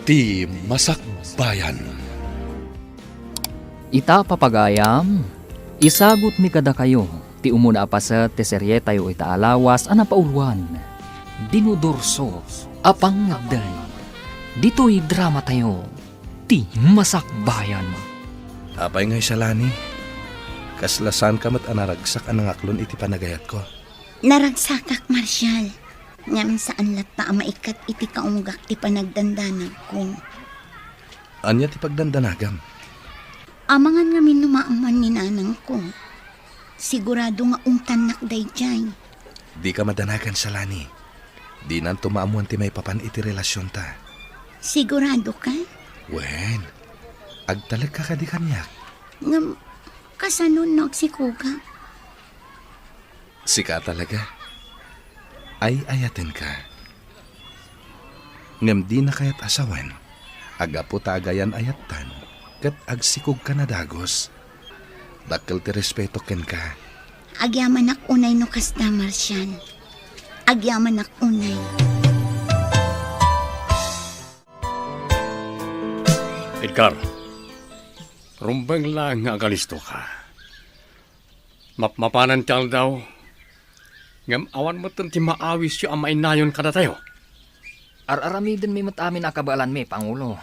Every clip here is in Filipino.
Ti Masakbayan. Ita papagayam, isagot mi kada kayo, ti umuna pa sa teserye tayo ita alawas anapauluan. Dinudurso, apang ngagday. Dito'y drama tayo, ti Masakbayan. Apay ngay salani. Kaslasan ka mat anaragsak anang aklon iti panagayat ko. Naragsakak, Marshal. Ngamin saan lata maikat iti kaunggak ti panagdandanag ko. Anya ti pagdandanagam. Amangan nga minumaaman ni nanang ko. Sigurado nga ungtanak dayjay. Di ka madanagan salani. Di nan tumaamuan ti may papan iti relasyon ta. Sigurado ka? Wen, agtalag ka di kanyak. Nga kasanon nagsikuga. Sika talaga. Ay ayatin ka. Ngam di na kayat asawan. Agapo tagayan ayatan. Kat agsikog ka na dagos. Dakkel ti respeto ken ka. Agyaman ak unay no kasta, Marshal. Agyaman ak unay. Edgar, rumbang lang nga agalisto ka. Mapmapanan tiyal daw. Ngam awan mo ti maawis yung amainayon kada tayo. Ar-aramidin mi matamin akabalan mi, Pangulo.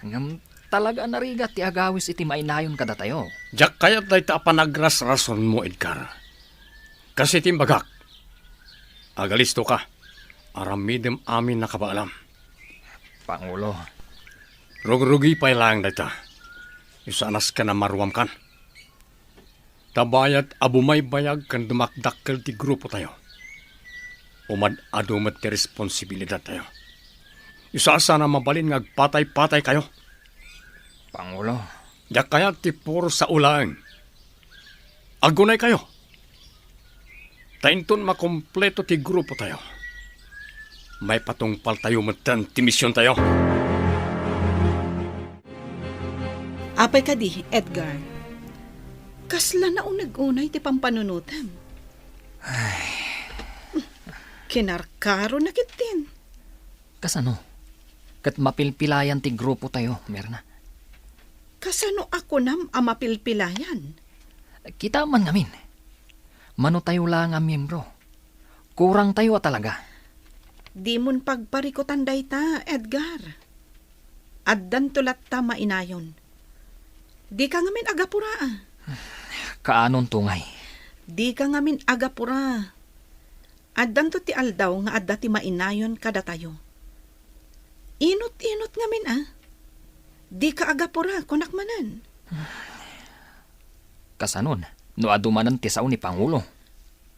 Ngam talaga narigat ti agawis iti mainayon kada tayo. Diyak kayat day ta panagras-rason mo, Edgar. Kasi timbagak, agalisto ka. Aramidem amin nakabaalam. Pangulo, Rug-rugi pa lang day ta. Isanas ka na maruam kan. Tabayat abumay bayag kan dumakdakkel ti grupo tayo. Umad-adumat ti responsibilidad tayo. Isasa na mabalin nga agpatay-patay kayo. Pangulo. Diyak kaya ti puro sa ulang. Agunay kayo. Tainton makompleto ti grupo tayo. May patungpal tayo matan ti misyon tayo. Apay ka di, Edgar. Kasla na unag-unay ti pampanunutan. Kinarkaro na kitin. Kasano? Kat mapilpilayan ti grupo tayo, Merna. Kasano ako nam amapilpilayan? Kita man ngamin. Mano tayo lang ang miyembro. Kurang tayo talaga. Di mon pagparikutan day ta, Edgar. Addan tulat ta mainayon. Di ka ngamin agapura. Kaanon tungay? Di ka ngamin agapura. Addan to ti aldaw nga adda ti mainayon kada tayo. Inot-inot ngamin Di ka agapura kunak manan. Kasanon? No adumanan ti sao ni Pangulo.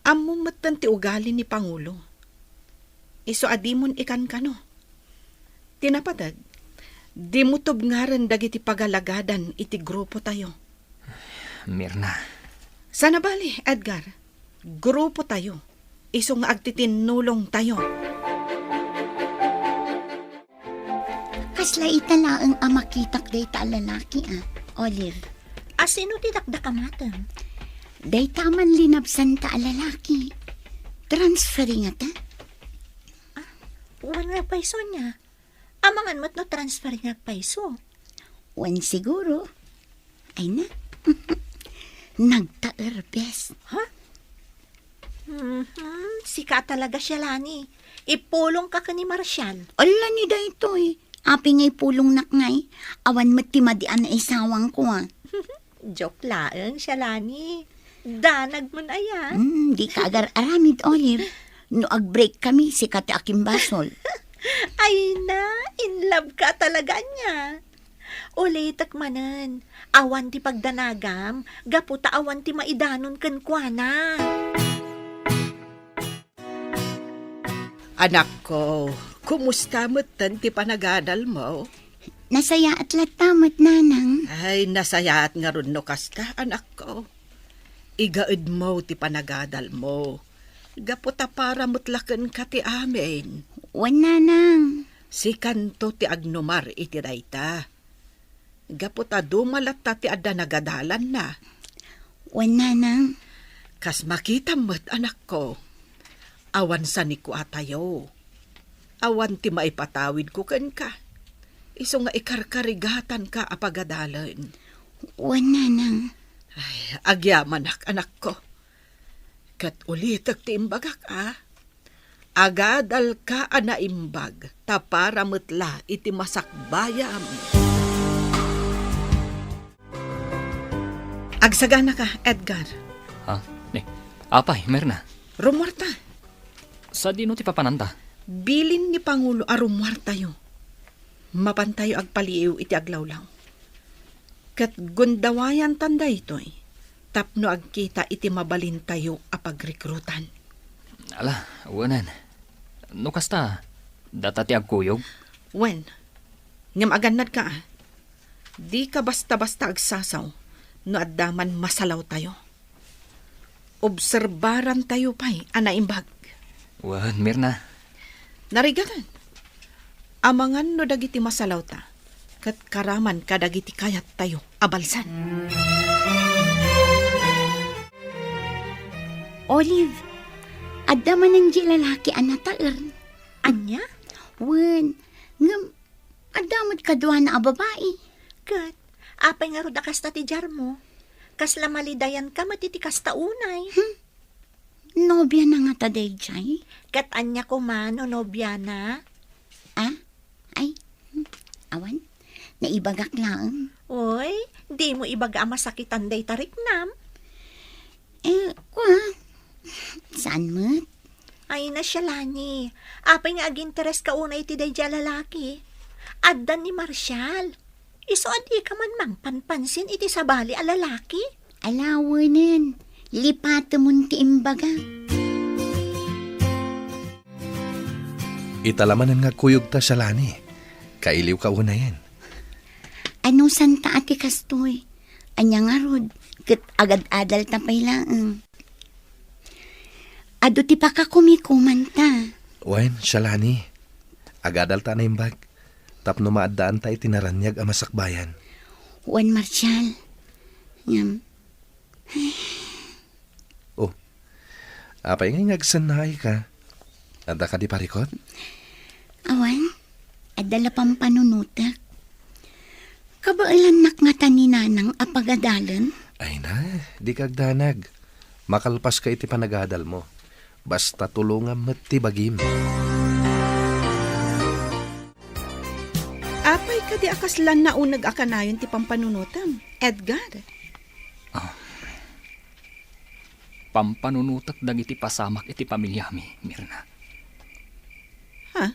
Ammo matan ti ugali ni Pangulo. Iso adimon ikan kano. Tinapadag, di mo tubngaran dagiti pagalagadan iti grupo tayo. Mirna. Sana bali, Edgar. Grupo tayo. Iso nga agtitinulong tayo. Kasla italaang amakitak day ta lalaki, Olive. Asino ti dakdakamatem? Day taman linabsan ta lalaki. Transferring ata? Wan nga paiso niya. Amangan mo't no transfer nga paiso. Wan siguro. Ay na. Nagta-erbes. Sika talaga siya, Lani. Ipulong ka ni Marshal. Ala ni da ito Api ngay pulong nakngay. Awan matimadian na isawang ko Joke laeng siya, Lani. Danag mo na yan. Di ka agar-aramid, Olive. No ag-break kami, si Kati Akimbasol. Ay na, in love ka talaga niya. Ulitak manan. Awan ti pagdanagam, gaputa awan ti maidanon kan kuana. Anak ko, kumusta mo't ti panagadal mo? Nasaya at latamat, nanang. Ay, nasayaat nga ron no kasta, anak ko. Igaid mo ti panagadal mo. Gaputa para mutlaken ka ti amin. Wan, nanang. Si kanto ti agnomar iti dayta. Gaputa dumalat ta ti adda nagadalan na. Wan, nanang. Kas makita mo't anak ko. Awan sa ni ko atayo. Awan ti maipatawid ko ken ka. Iso nga ikarkarigatan ka apagadalan. Wana nang. Ay, agyaman anak ko. Kat ulitak ti imbagak Agadal ka ana imbag, tapara metla iti masakbayam. Agsagana ka, Edgar. Ha? Apay, Merna. Rumwarta. Sa dino ti papananta? Bilin ni Pangulo arumwartayo. Mapantayo agpaliiw iti aglawlaw. Kat gundawayan tanda ito'y. Tapno agkita iti mabalin tayo apagrekrutan. Ala, wanan. No kasta, data ti agkuyog? Wen, ngam aganad ka Di ka basta-basta agsasaw no addaman masalaw tayo. Obserbaran tayo pa'y anaimbag. Wan, Merna. Narigagan. Amangan no dagiti masalaw ta. Kat karaman kadagiti kayat tayo abalsan. Olive, adda man ang lalaki anataer. Anya? Wen, ngam, adamot kadwa na a babae. Kat, apay nga ruda kas ti jar mo. Kasla malidayan ka matitikas ta unay. Nobya na nga taday jay. Kat anya ko man o nobya na. Ay, awan, naibagak lang. Oy, di mo ibaga masakitan day tariknam. Saan mo? Ay na siya lani. Apay nga aginteres ka unay ti day dya lalaki. Addan ni Marshall. Iso adi ka man mang panpansin iti sabali a lalaki. Alawanan, lipato mo ti imbaga. Italamanan nga kuyog ta siya lani. Kailiw ka una yan. Ano santa ati kastoy? Anya nga rod, kat agad-adal tapay lang. Ado ti pa ka kumikumanta. Wen, siya lani. Agadal ta na imbag. Tapno maadaan ta itinaranyag ang masakbayan. Juan Marshall. Ngam, Apay nga ngagsanay ka. Anda ka di parikot? awan, adala pang panunutak. Kabailan nakngatan ni nanang apagadalan? Ay na, di kagdanag. Makalpas ka iti panagadal mo. Basta tulungan mo ti bagim. Apay ka di akaslan na unag akanayon ti pampanunutam, Edgar. Pampanunutak dagiti pasamak iti pamilyami, Mirna. Ha?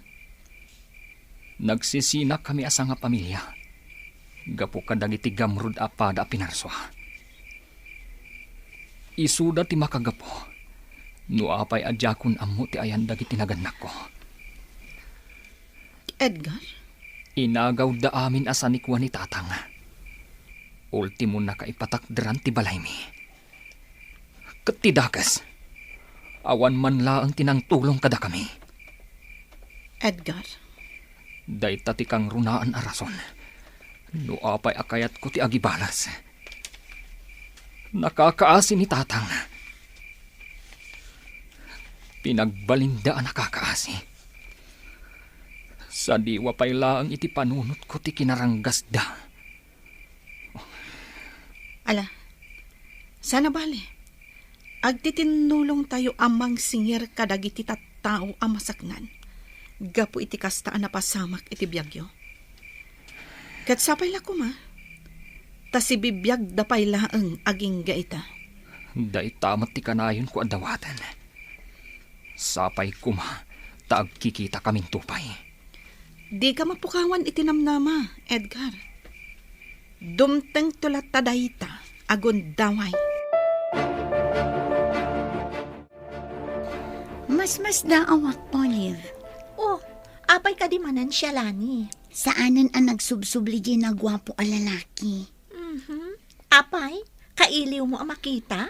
Nagsisinak kami asa nga pamilya. Gapo ka dagiti gamrud apada pinarswa. Isuda ti makagapo. No apay adjakon ammo ti ayan dagiti naganak ko. Edgar? Inagaw da amin asa ni kuwa ni tatang. Ultimo na kaipatakderan ti balay mi. Katidakas. Awan man laang tinangtulong kada kami. Edgar? Dayta ti kang runaan a rason. No apay akayat ko ti agibalas. Nakakaasi ni tatang. Pinagbalindaan nakakaasi. Sa diwa pay laang iti panunot ko ti kinaranggasda. Ala, sana bale. Agtitinulong tayo amang singir kadagiti tattao amasaknan. Gapo iti kastaan na pasamak iti biyagyo. Kat sapay la kuma. Ta si bibiyag da pay laang aging gaita. Day tamat ti kanayon ko adawatan. Sapay kuma, taag kikita kaming tupay. Di ka mapukawan itinamnama, Edgar. Dumteng tulat tadayta, agon daway. Mas daawak, Olive. Oh, apay ka di manan siya lani. Saanan ang nagsubsubli di na gwapo a lalaki? Apay, kailiw mo ang makita?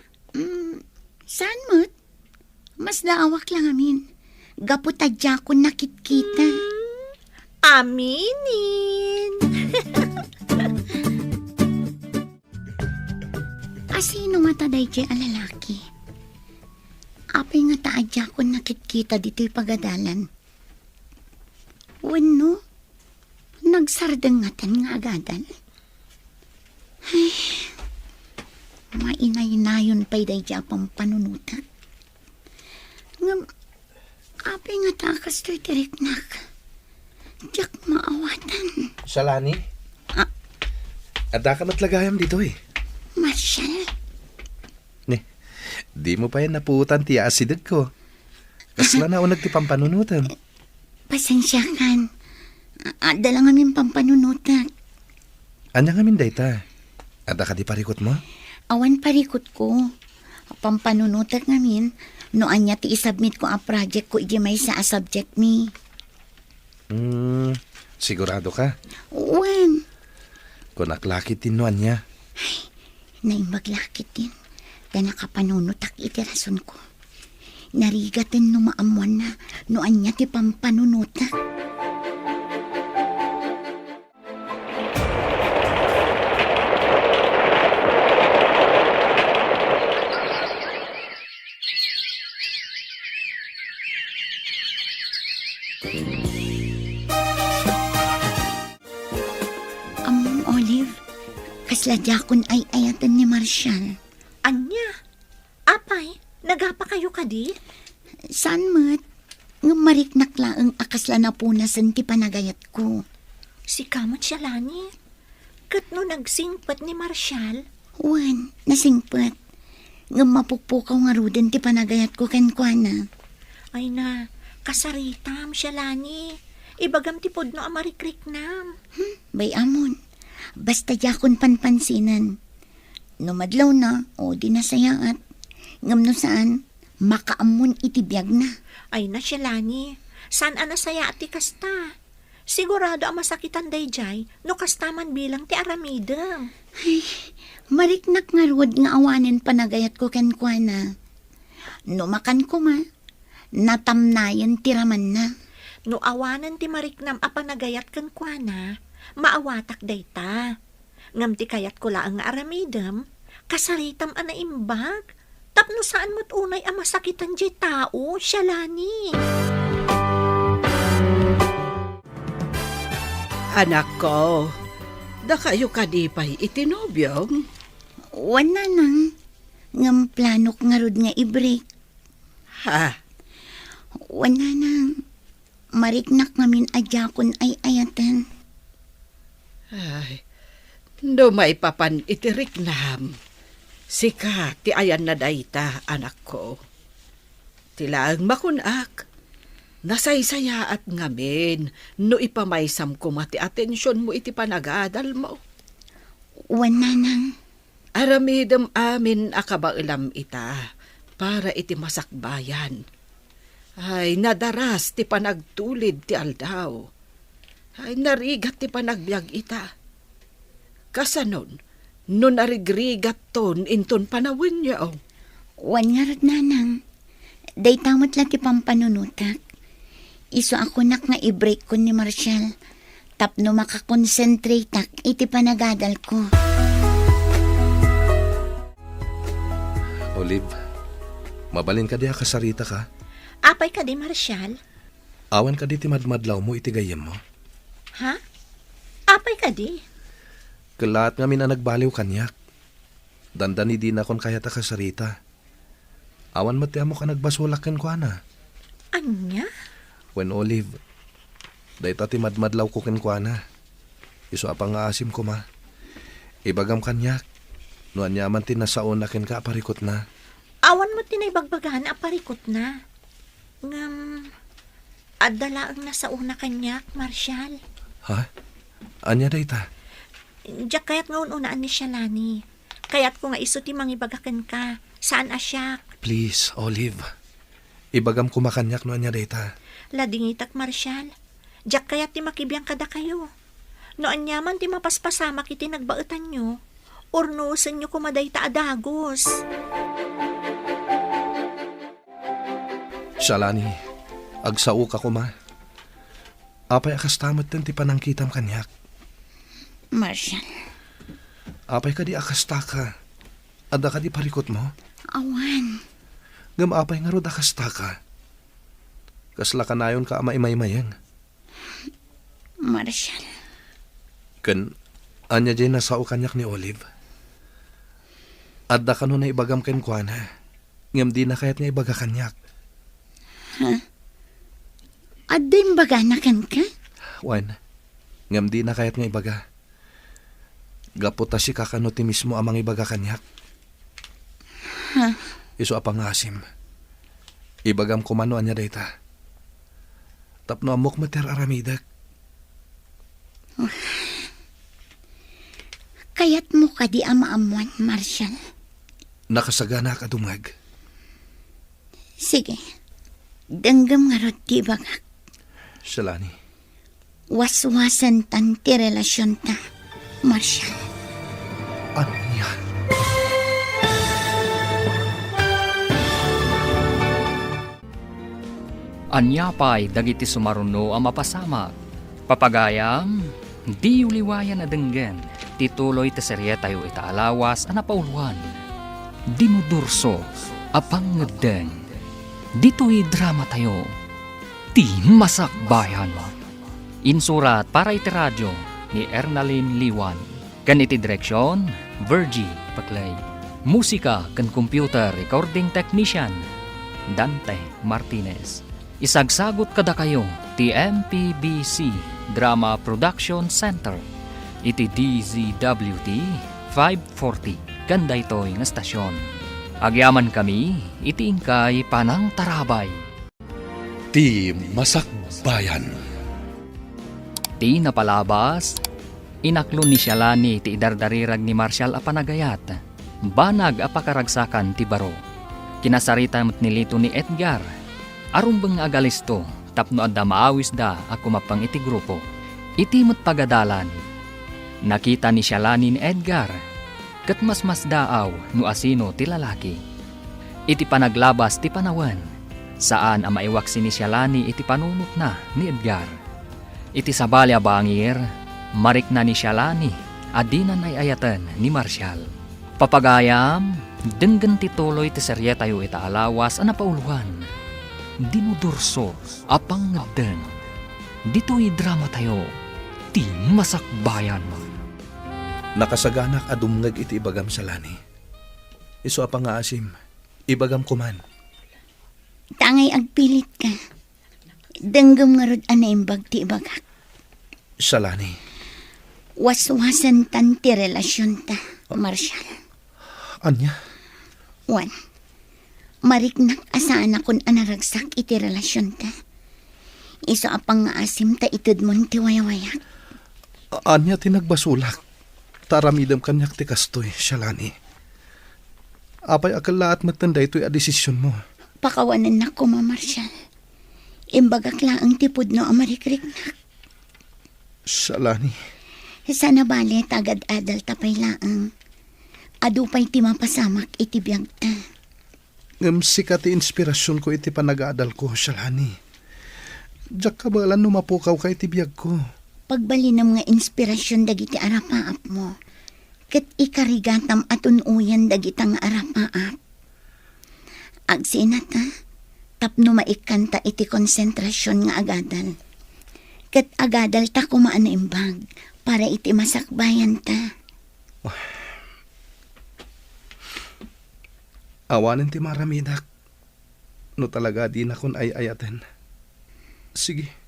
Saan mo't? Mas daawak lang amin. Gapo tadya ko nakit-kita. Aminin! Asino nga taday di a lalaki? Apay nga taadya ko nakit-kita dito'y pagadalan. Wano? sardengatan nga agadan. Ay, mainay-nayon pa'y day pang panunutan. Ngam, apay nga takas to'y tiriknak. Diyak maawatan. Salani? Ada ka matlagayam dito eh. Marshal, Di mo pa yan napuutan ti asidag ko. Kasla na unag ti pampanunutan. pasensya kan. Dala nga min pampanunutan. Anya nga min dayta? Ada ka di parikot mo? Awan parikot ko. Pampanunutan nga min. No anya ti isubmit ko a project ko iji may sa a subject mi. Sigurado ka? Uwan. Kung naklakit din no anya. Naing maglakit din. Da nakapanunutak iti rason ko. Narigatin no maamuan na no anya ti pampanunutak. Olive, kasladyakon ay ayatan ni Marshall. Anya? Apay, nagapa kayo kadi? Saan mat? Nga mariknak laang akasla na punasan ti panagayat ko. Si kamot siya lani. Kat no nagsingpat ni Marshall, Wan, nasingpat. Nga mapukpukaw nga ruden ti panagayat ko kenkwana. ay na, kasaritam siya lani. Ibagam ti podno amarikrik nam. Bay amon, basta yakon panpansinan. Numadlaw na, o di nasayaat. Ngam no saan, makaamon itibiyag na. Ay na siya lani. Saan anasaya ti kasta? Sigurado ang masakitan dayjay no kastaman bilang ti aramidem. Mariknak nga ruod nga awanin panagayat ko kenkwana. Numakan ko ma, natamnayan tiraman na. No awanan ti mariknam a panagayat ken kuana, maawatak dayta. Ngam ti kayat ko laang nga aramidem, kasaritam ana imbag. Tapno saan mo't unay a masakitan jay tao, siya lani. Anak ko, da kayo kadipay itinobyong. Wana nang, ngam planok nga rod nga i-break. Ha? Wana nang, mariknak ngamin adyakon ay ayatan. Ay, do may papan itirik nam. Sika, ti ayan na dayta, anak ko. Tilaang makunak. Nasaysaya at ngamin, no ipamaysam ko mati atensyon mo iti panagadal mo. Wana nang, Aramidem amin akabailam ita, para iti masakbayan. Ay, nadaras ti panagtulid ti aldaw. Ay, narigat ti panagbiag ita. Kasanon, no narigrigat ton inton panawin niya. wan nga rod nanang. Day tamot lang ti pampanunutak. Iso ako nak nga i-break ko ni Marshall. Tapno makakonsentrate tak iti panagadal ko. Olive, mabalin ka di kasarita ka. Apay ka di, Marshall? Awan ka di ti madmadlaw mo iti gayem mo. Ha? Apay ka di? Kalaat nga mina nagbaliw kanyak. Dandani di na kon kaya ta kasarita. Awan matiamo ka nagbasulakan ko ana. Anya? When Olive, dayta ti madmadlaw ko kenkwana. Iso apang aasim ko ma. Ibagam kanyak. No anyaman ti nasaon na ken ka aparikot na. Awan mo tinaybagbagan a parikot na. Ngam, adala ang nasa una kanyak, Marshall. Ha? Anya dayta? Diyak kayat nga unaan ni siya lani. Kayat ko nga iso ti mangibagakan ka. Saan asyak? Please, Olive. Ibagam kumakanyak no anya dayta. Ladingitak, Marshall. Diyak kayat ti makibiyang kada kayo. No anyaman ti mapaspasama kiti nagbaetan nyo. Ornusan nyo kumaday ta adagos. Shalani, agsao ka ko ma. Apay akas tamat din ti panangkitam kanyak. Marshall, Apay ka di akas taka. Ada ka di parikot mo. awan. Ngam apay nga rod akas taka. Kasla ka nayon ka ama imay-mayang. Marshall, Kan, anya dyan nasao kanyak ni Olive. Adda ka no na ibagam ken kuana. Ngam di na kayat nga ibaga kanyak. Aday mbaganakan ka? Wan, ngam di na kayat nga ibaga. Gaputa si kakano ti mismo amang ibaga kanyak. Iso apang asim. Ibagam kumano anya dayta. Tapno amok mater aramidak. Kayat mo ka di ama-amuan, Marshall. Nakasagana ka dumag. Sige. Danggam nga rod di bagak. Salani. Waswasan tan ti relasyon ta, Marshall. Ano niya? Anyapay dagiti sumaruno ang mapasamak. Papagayam, di uliwayan na denggen. Tituloy ti serye tayo itaalawas ang napauluan. Dinudurso, apang ngedeng. Dito'y drama tayo. Ti Masakbayan. Insurat para iti radyo ni Ernalyn Liwan. Kan iti direksyon, Virgie Paclay. Musika kan computer recording technician, Dante Martinez. Isagsagot kada kayo ti MPBC Drama Production Center. Iti DZWT 540 kanda ito'y nga stasyon. Agyaman kami, iti ingkay panang tarabay. Ti Masakbayan. Ti napalabas, inaklo ni Shalani ti idardarirag ni Marshall a panagayat. Banag a pakaragsakan ti baro. Kinasarita mo't nilito ni Edgar. Arumbang agalisto, tapno adda maawis da a kumapang iti grupo. Iti mo't pagadalan. Nakita ni Shalani ni Edgar, kat mas daaw no asino ti lalaki. Iti panaglabas ti panawan, saan ang maiwaksi ni Shalani iti panunot na ni Edgar. Iti sabalya bangir, marik na ni Shalani, adinan ay ayatan ni Marshall. Papagayam, denggan tituloy ti serye tayo itaalawas ang napauluhan. Dinudurso, apang ngedeng. Dito'y drama tayo, ti Masakbayan. Nakasaganak adumngag iti ibagam salani. Iso apang asim. Ibagam kuman. Tangay agpilit ka. Danggam nga rod anaimbag ti ibagak. Salani. Waswasan tan ti relasyon ta, Marshall. Anya? Wan, mariknak asaan akon anaragsak iti relasyon ta. Iso apang nga asim ta itid mon ti wayawayak. Anya tinagbasulak. Taramidam kanyak ti kastoy, Shalani. Apay akalaat matanda ito'y adesisyon mo. Pakawanan na ko, Ma Marshall. Imbagak laang tipod no amarikrik na. Shalani. Sana bali tagad adal tapay laang. Adupay ti mapasamak iti biyag ta. Ngam sikat ti inspirasyon ko iti panag-aadal ko, Shalani. Diyak kabalan numapukaw ka iti biyag ko. Pagbalinam nga inspirasyon dagiti arapaap mo. Ket ikarigatam at unuyan dagitang arapaap. Agsinat ta, tapno maikanta iti konsentrasyon nga agadal. Ket agadal ta kumaan na imbag para iti masakbayan ta. Awanin ti maramidak. No talaga di na kun ay ayaten. Sige.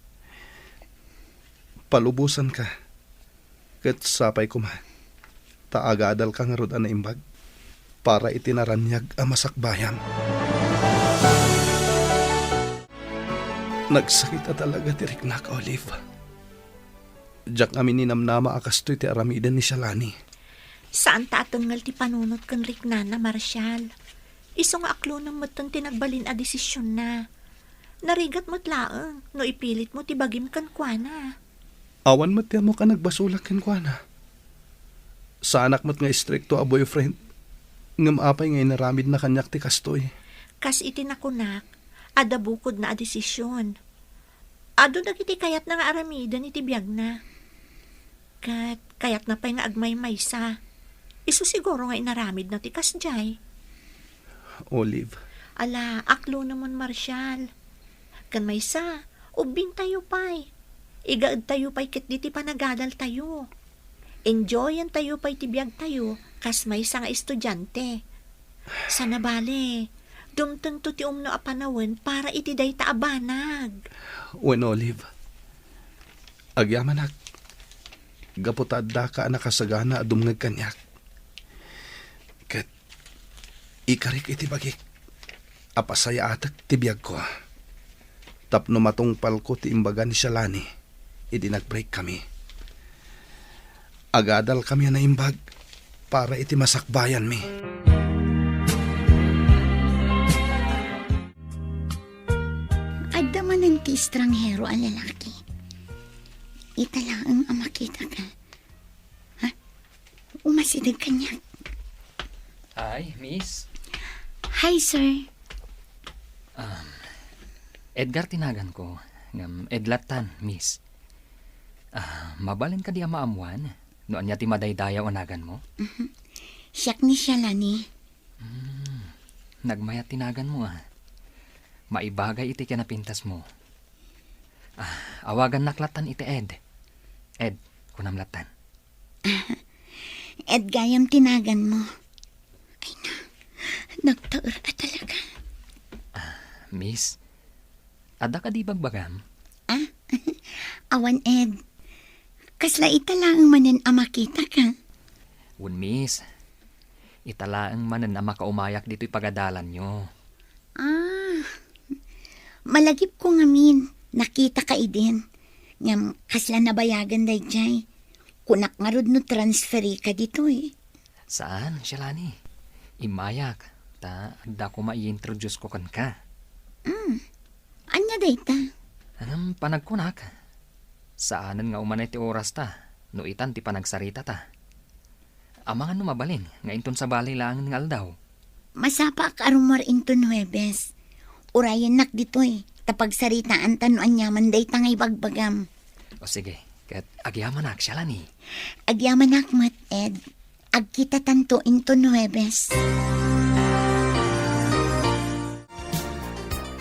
Palubusan ka. Ket sapay kuma. Taagadal ka nga rod na imbag. Para itinaranyag ang masakbayan. Nagsakit talaga ti Riknak, Olive. Diyak amin ninamnama akastoy ti aramidan ni Shalani. Saan ta atengal ti panunot kan Riknana, Marshall? Iso nga aklo ng matan tinagbalin a desisyon na. Narigat mo't laang, no ipilit mo ti bagim kan kuana. Awan matya mo ka nagbasulak ken kuana. Sa anak mo't nga istrikto a boyfriend. Ngam apay ngay naramid na kanyak ti kastoy. Kas itinakunak, ada bukod na a desisyon. Ado dagiti kayat na nga aramidan iti biyag na. Kayat na pa'y nga agmay maysa. Isu siguro nga inaramid na ti kasjay. Olive. Ala, aklo naman, Marshall. Kan maysa, ubing tayo pa'y. Igaad tayo pa'y ket diti panagadal tayo. Enjoyan tayo pa'y tibiyag tayo, kas may nga estudyante. Sana bale, dumteng to ti umno a panawin para iti day taabanag. Wen Olive, agyaman ak. Gaputadda ka nakasagana a dumngeg kanyak. Ket ikarik iti bagik. Apasaya atak tibiyag ko. Tapno matungpal ko ti imbaga ni Shalani. Idi nag-break kami. Agadal kami na imbag para iti masakbayan mi. Adda manan ti estranghero a lalaki. Italaang makita ka. Ha? Umasidag kanya. Ay, miss. Hi, sir. Edgar tinagan ko. Ngam Edlatan, miss. Mabalin ka di maamuan. Noon niya ti madaydaya onagan mo. Siyak ni Shalani. Nagmayat tinagan mo Maibagay iti kinapintas mo. Awagan naklatan iti Ed. Ed, kunamlatan. Ed gayam tinagan mo. Ay na, nagtaur ka talaga. Miss, ada ka di bagbagam? Awan, Ed. Kasla italaang manan makita ka. Un miss, italaang manan na makaumayak dito'y pagadalan nyo. Malagip ko ngamin. Nakita ka idin. Ngam kasla nabayagan day jay. Kunak nga rod no transferi ka dito Saan, Shalani? Imayak. Da ko mai-introduce ko kan ka. Anya day ta? Anong panagkunak? Saanan nga umanay ti oras ta, no itan ti panagsarita ta. Amangan no mabalin, nga inton sa balay lang ng aldaw. Masapa ka arumar into Nuebes. Urayan nak dito Tapag saritaan tanuan yaman day tangay bagbagam. O sige, kat agyaman ak, Shalani. Agyaman akmat, Ed. Agkita tanto into Nuebes.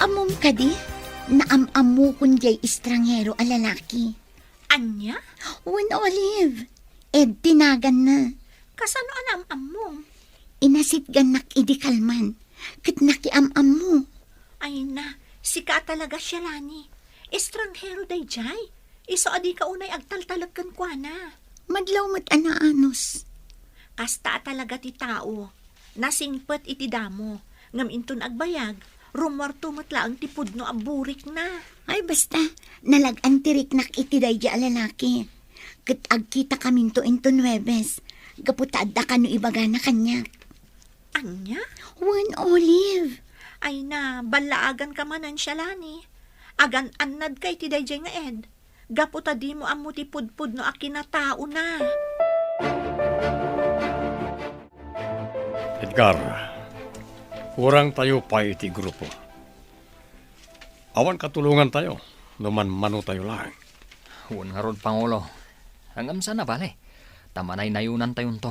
Amom ka di? Naam-amu kunjay estranghero a lalaki. Anya? Wen Olive. Ed, tinagan na. Kasano anam-am mo? Inasit ganak idikalman. Kat nakiam-am mo. Ay na, sika talaga siya, Lani. Estranghero day jay. Iso adi ka unay agtaltalagkan kwa na. Madlaw mat anaanos. Kasta talaga ti tao. Nasingpet iti damo. Ngam inton agbayag, rumorto matlaang tipod no aburik na. Ay basta, nalag-antirik nak itiday di alalaki. Kat agkita kaminto into Nuebes. Gaputadda ka no ibaga na kanya. Anya? Wen Olive. Ay na, balaagan ka manan siya, Lani. Agan annad kay ti dayjay nga Ed. Gaputa di mo amu ti pudpud no akinatao na. Edgar, kurang tayo pa iti grupo. Awan katulungan tayo, numan mano tayo lang. Un nga rod, Pangulo. Hanggang sana bale. Tamanay nayunan tayon to.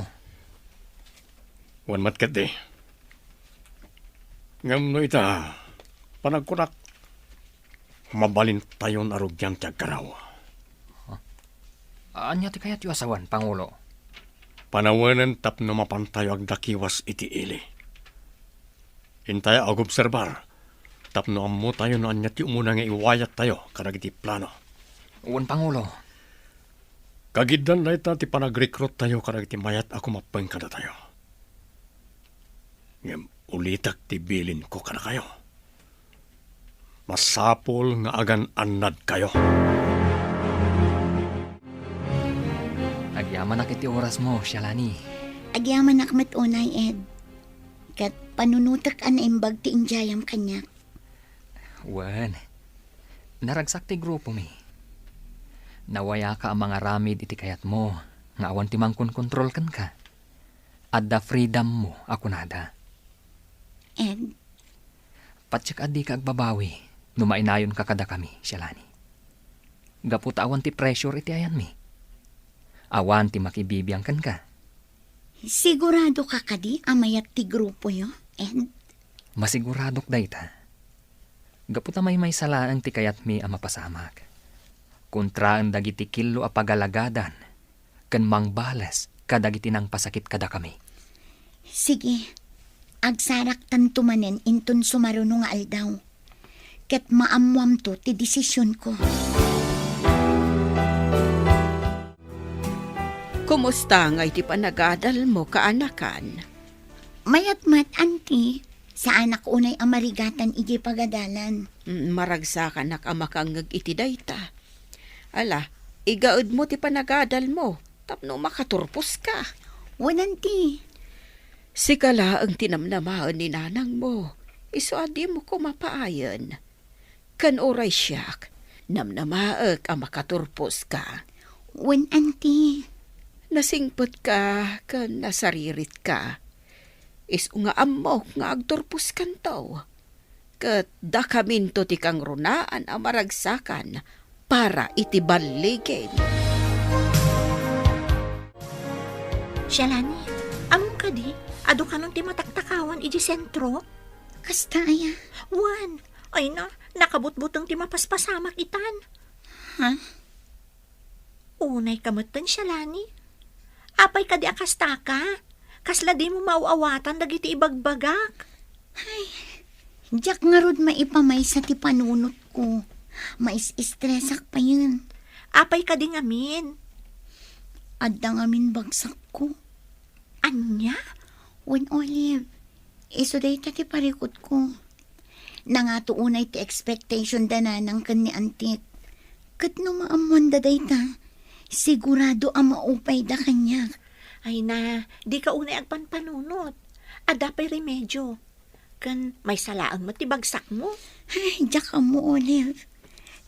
Wan matkat di. Ngam no ita, panagkunak, mabalin tayon arugyan ti agkaraw. Anya ti kayat yu asawan, Pangulo? Panawanan tapno mapantayo agdakiwas iti ili. Intaya agobserbar, tapno ammo tayo no anya ti umuna nga iwayat tayo karag iti plano. Un, Pangulo. Kagiddan na ita ti panag-recruit tayo karag iti mayat ako mapengkada tayo. Ngam ulitak ti bilin ko kada kayo. Masapol nga agan annad kayo. Agyaman na kiti oras mo, Shalani. Agyaman akmat unay, Ed. Kat panunutak an imbag ti injayam kanya. Wan. Naragsak ti grupo mi. Nawaya ka ang mga ramid iti kayat mo. Nga awan ti mangkon kontrol kan ka. Adda freedom mo, ako nada. Ed, Patsik adi ka agbabawi. Numainayon ka kada kami, Shalani. Gaput awan ti pressure iti ayan mi. Awan ti makibibiyang kan ka. sigurado ka kadi amayat ti grupo yo, Ed? Masiguradok dayta. Gaput may salaan ti kayat mi ang mapasamak. Kontra ang dagiti kilo a pagalagadan. ken mangbalas kadagiti nang pasakit kada kami. Sige, agsarak tanto manen inton sumaruno nga aldaw. Ket maamwam to ti desisyon ko. Kumusta nga iti panagadal mo, kaanakan? Mayat-mat, auntie, sa anak unay amarigatan iji pagadalan. Maragsakan nak amakangag iti dayta. Ala, igaud mo ti panagadal mo, tapno makaturpos ka. Wananti, Sikala ang tinamnamaan ni nanang mo, iso adi mo ko mapaayan. Kan oray siyak, namnamaak ang makaturpos ka. wan auntie. Nasingpot ka, kan nasaririt ka. Iso nga amok nga agturpos kantaw. Kat dakaminto ti kang runaan ang maragsakan para itibaligin. Shalani, among ka di, ado ka nung timataktakawan iji sentro? Kasta aya. Wan, ay na, nakabutbutong timapaspasamak itan. Ha? Unay kamutan, Shalani. Apay ka di akasta ka. Kasla di mo mauawatan dagiti ibagbagak. Diyak nga rod maipamay sa ti panunot ko. Mais-istresak pa yun. Apay ka di ngamin. Adda ngamin bagsak ko. Anya? Wan Olive, iso day ti parikot ko. Nangatuunay ti expectation dananang kan ni Antit. Kat no maamuan da day ta, sigurado ang maupay da kanya. Ay na, di ka unay agpanpanunot. Adapay remedyo. Kan may salaang matibagsak mo. Ay, diyak ka mo, Olive.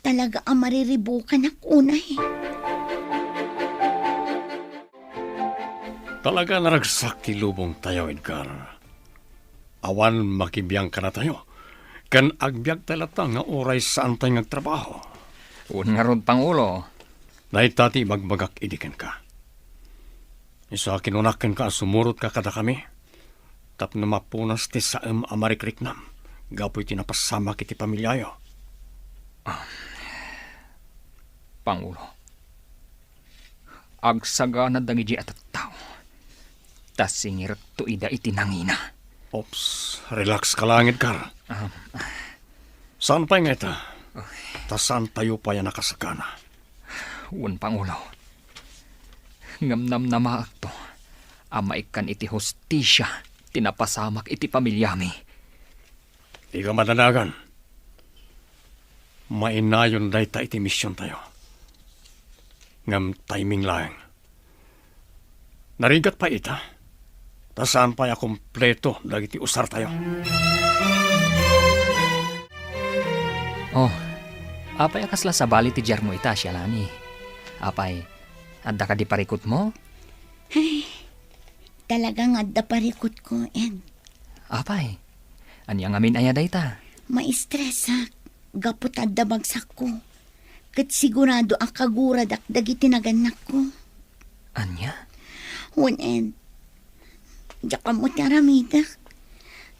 Talaga ang mariribukan ako unay. Talaga naragsak ti lubong tayo, Edgar. Awan makibiyang ka na tayo. Kan agbyag talata nga oray saan tayo ngagtrabaho. Un nga rod, Pangulo. Naitati magbagak idikan ka. Isa kinunakan ka, sumurot ka kada kami. Tapno mapunas ti saem amarikrik-nam. Gapoy tinapasama kiti pamilyayo. Pangulo. Agsaga na dangiji at tao. Tas singir to ida itinangina. Ops, relax ka lang, Edgar. Saan pa nga ita? Tasan tayo pa yan nakasagana? Un Pangulo. Ngamnam na maak to. Amaikan iti hostisya. Tinapasamak iti pamilyami. Di ka madanagan. Mainayon day ta iti misyon tayo. Ngam timing lang. Narigat pa ita. Tasaan pa ya kompleto dagiti usar tayo. Oh, apay akasla sa bali ti Jarmo ita, Shalani. Apay, adda ka di parikot mo? Talagang adda parikot ko, Ed. Apay, anyang amin ayada ita. Maistresak. Gapot adda bagsak ko. Kat sigurado ang kaguradak dagiti naganak ko. Anya? Wan, Ed. Diyak ka mo tiaramidak.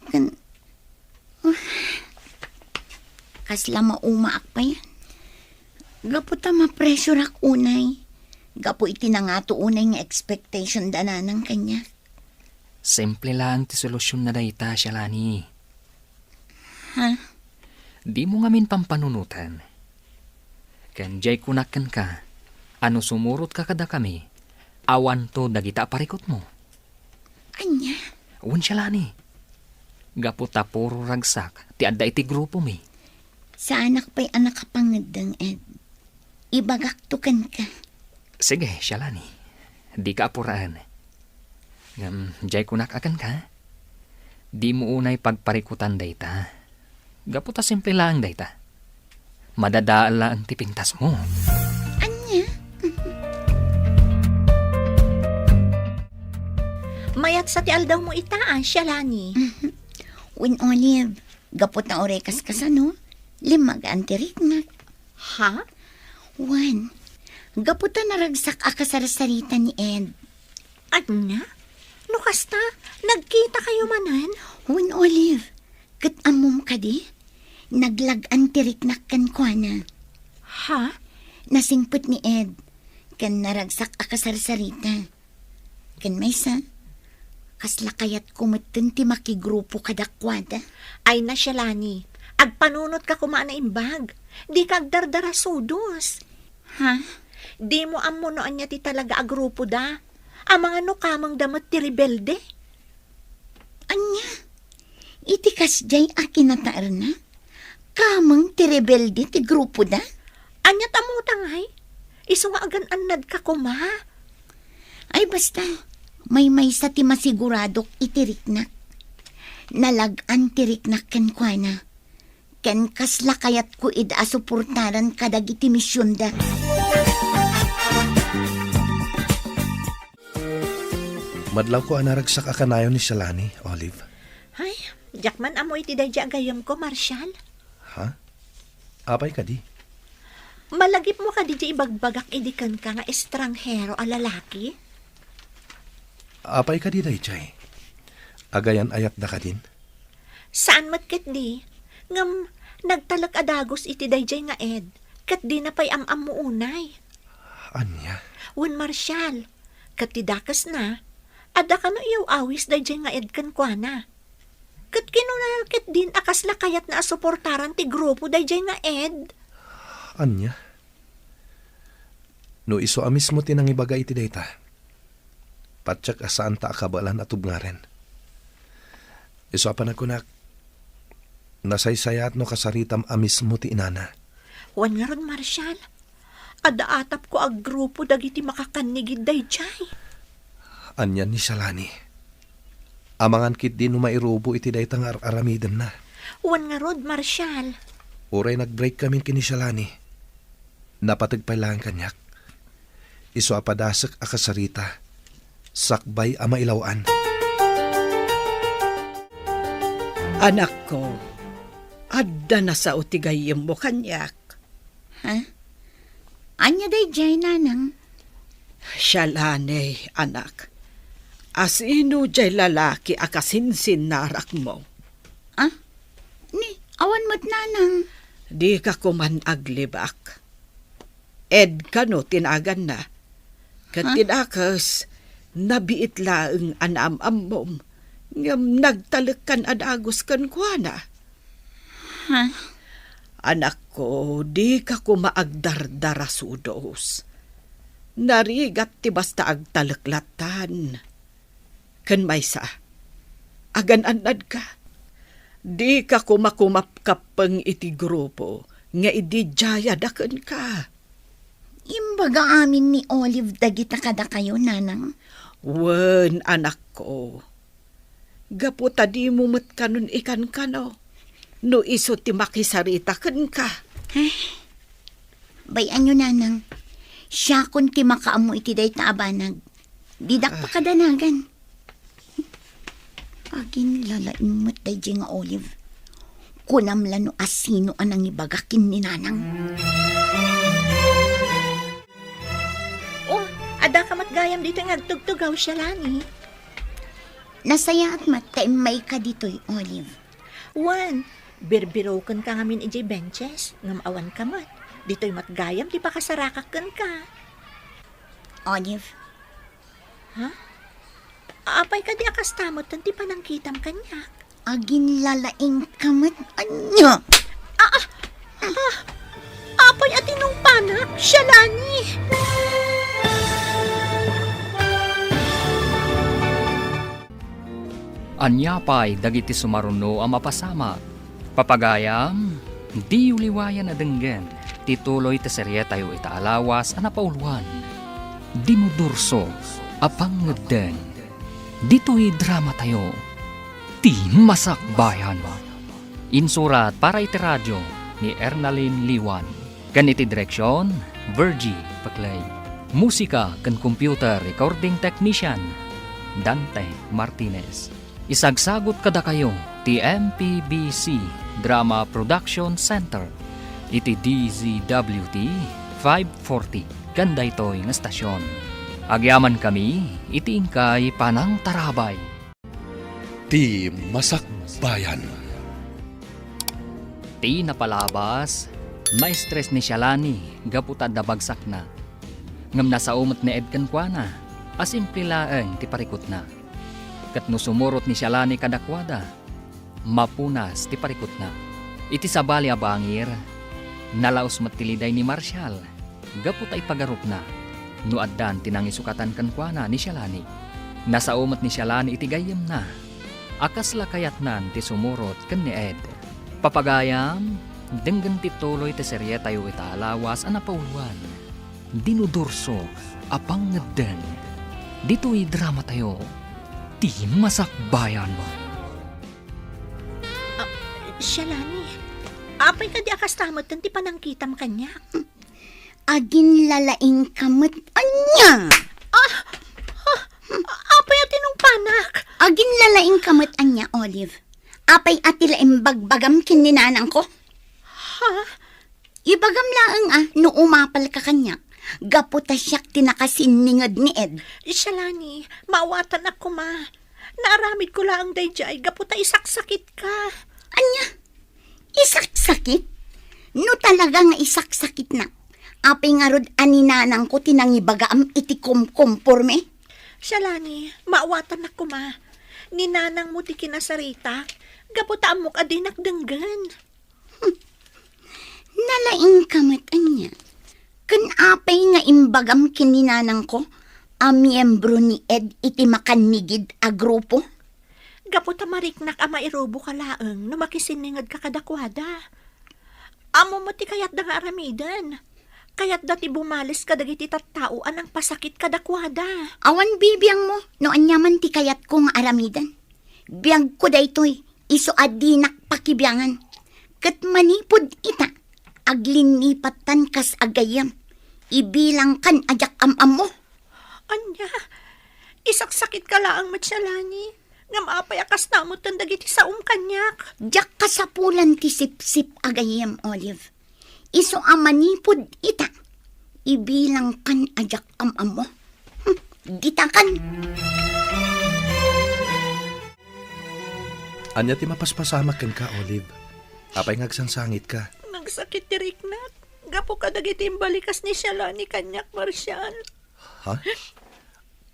Kan... Kasla maumaak pa yan. Gapo ta ma-pressure ak unay. Gapo iti na nga to unay nga expectation dana ng kanya. Simple lang ti solusyon na dayta, Shalani. Ha? Di mo ngamin pampanunutan. Kanjay kunakan ka, ano sumurot ka kada kami, awan to dagita parikot mo. Anya? Un Shalani. Gapo ta puro ragsak, ti adda iti grupo mi. Sa anak pa'y anak kapangadang, Ed. Ibagaktukan ka. Sige, Shalani. Di ka apuraan. Jay kunak akan ka. Di mo unay pagparikutan dayta. Gapo ta simple lang dayta. Madadaan lang ti pintas mo. Anya? Mayat sa ti aldaw mo itaan, Shalani. Win Olive, gapot na orekas ka sa no? Limag antirik na. Ha? Wan, gapot na naragsak akasarasarita ni Ed. Anya? No kasta, nagkita kayo manan? Win Olive, kat amom ka di? Naglag antirik na kan kwa na. Ha? Nasingput ni Ed. Kan naragsak akasarsarita. Kan maysa, kasla kayat kumeten ti makigrupo kadakwada. Ay na siya, Lani. Agpanunot ka kumaan na imbag. Di ka agdardara sudos. Ha? Di mo amunoan niya ti talaga agrupo da. Ang mga nukamang damat ti rebelde. Anya? Iti kasjay akin na taar na? Kamang ti rebelde ti grupo da? Anya tamutang ay. Iso nga agan anad ka kuma. Ay basta, may sa ti masiguradok itiriknak. Nalagan tiriknak ken kuana. Ken kasla kayat ko ida suportaran kadag iti misyon da. Madlaw ko anaragsak akanayon ni Shalani, Olive. Ay, jakman amoy ti dayja agayam ko, Marshal. Ha? Apay ka di? Malagip mo ka di ibagbagak idikan ka nga estranghero a lalaki? Apay ka di, Dayjay. Agayan ayat da ka din? Saan mat ket di? Ngam, nagtalak adagos iti dayjay nga ed. Ket di na pay am mo unay. Anya? Wen Marshal, ket ti dakas na, ada ka no iyaw awis dayjay nga ed kan kuana. Ket kinunal ket din akas lakayat na asuportaran ti grupo dayjay nga ed. Anya? No iso amis mo tinang ibaga iti dayta. Patsak asaan ta akabalan at ubngaren. Iso apan ako nak, nasaysayat no kasaritam amis mo ti inana. Wan nga ron, Marshal. Ada atap ko ag grupo dagiti makakanigid dayjay. Anya ni Shalani. Amangan kit di no mairubo iti daytang aramiden na. Wan nga rod, Marshal. Uray nag-break kami kini Shalani. Napatagpay lang kanyak. Iso apadasak akasarita. Sakbay ama ilawan. Anak ko, adda na sa utigayim mo kanyak. Ha? Anya day jay nanang? Shalane, anak. Asino jay lalaki akasinsin narak mo. Ah? Ni, awan mo't nanang. Di ka kuman aglibak. Ed ka no tinagan na. Katinakas, nabiit laeng anam-amom. Ngam nagtalakan adagos kan kuana. Ha? Anak ko, di ka kumaagdardara sudos. Narigat ti basta agtalaklatan. Kan maysa, agan-anad ka. Di ka kumakumapkapang iti grupo, nga idijaya daken ka. Imbaga amin ni Olive dagita kada kayo, nanang. Wen, anak ko. Gaputa di mo matkanon ikan ka no. No iso ti makisarita ken ka. Bayan nyo, nanang. Siya kun ti makaamu iti day taabanag. Didak pa kadanagan. Agin lalain mo't day nga Olive. Kunamla no asino anang ibagakin ni nanang. Oh, ada ka matgayam dito nga agtugtugaw siya, Lani. Nasaya at matay may ka dito'y Olive. Wan, birbirokan ka ngamin ijay benches, ngam awan ka mat. Dito'y matgayam, di pa kasarakakan ka. Olive, Apay ka di akastamot, tanti pa nang kitam kanyak. agin lalaing kamat anya. Apay atinong panak, siya, Lani. Anyapay dagiti sumaruno ang mapasama. Papagayam, di uliwayan na denggen. Tituloy ta serye tayo itaalawas ang napauluan. Dinudurso, apang ngedeng. Dito'y drama tayo. Ti Masakbayan. Insurat para iti radyo ni Ernalyn Liwan. Ganiti direksyon, Virgie Paclay. Musika kan computer recording technician, Dante Martinez. Isagsagot kada kayo ti MPBC Drama Production Center iti DZWT 540 kanda ito'y nga stasyon. Agyaman kami iti ingkay Panang Tarabay. Ti Masakbayan. Ti napalabas, maestres ni Shalani gaputad na bagsak na. Ngam nasa umot ni Ed kan kuana, asimple laeng ti parikot na. Kat no sumurot ni Shalani kadakwada, mapunas ti parikot na. Iti sabali a bangir, nalaos matiliday ni Marshall, gapot ay pagarup na. No addan tinangisukatan kan kuana ni Shalani. Nasa umot ni Shalani iti gayem na. Akas lakayat nan ti sumurot kan ni Ed. Papagayam, denggan ti tuloy ti serye tayo italawas a napauluan. Dinudurso, apang ngeden. Dito'y drama tayo. Di masakbayan mo. Shalani, apay ka di akastamot ti panangkitam kanya. Agin lalaing kamot anya. Apay at inong panak. Agin lalaing kamot anya, Olive. Apay atila imbagbagam kininanang ko. Ha? Ibagam laang no umapal ka kanya. Gaputa siyak tinakasiningad ni Ed. Shalani, maawatan ako ma. Naaramid ko lang dayjay, gaputa isaksakit ka. Anya? Isaksakit? No talaga nga isaksakit na. Apay nga rod aninanang ko tinangibagaam iti kumporme. Shalani, maawatan ako ma. Ninanang mo ti kinasarita, gaputa amok adinak denggan. Nalaing kamot anya. Kan apay nga imbagam kininanang ko, a miyembro ni Ed iti makanigid a grupo. Gaputa mariknak a mairobo ka laeng no makisiningad ka kadakwada. Amo mo ti kayat da nga aramidan. Kayat dati bumalis ka dagiti tattauan ang pasakit kadakwada. Awan bibiyang mo, no anyaman ti kayat ko nga aramidan. Biyag ko daytoy, iso adinak pakibiyangan. Kat manipod ita, aglinipatan kas agayam. Ibilang kan ajak amam mo. Anya, isaksakit ka laang matsyalani. Ngam apay akas namot ang dagiti saum kanyak. Jak kasapulan ti sip-sip agayam, Olive. Iso amanipod ita. Ibilang kan ajak amam mo. Gitakan. Anya ti mapaspasamak ken ka, Olive. Apay ngagsangsangit ka. Nagsakit ti Riknat. Gapo ka dagiti imbalikas ni Shalani kanyak, Marshall. Ha?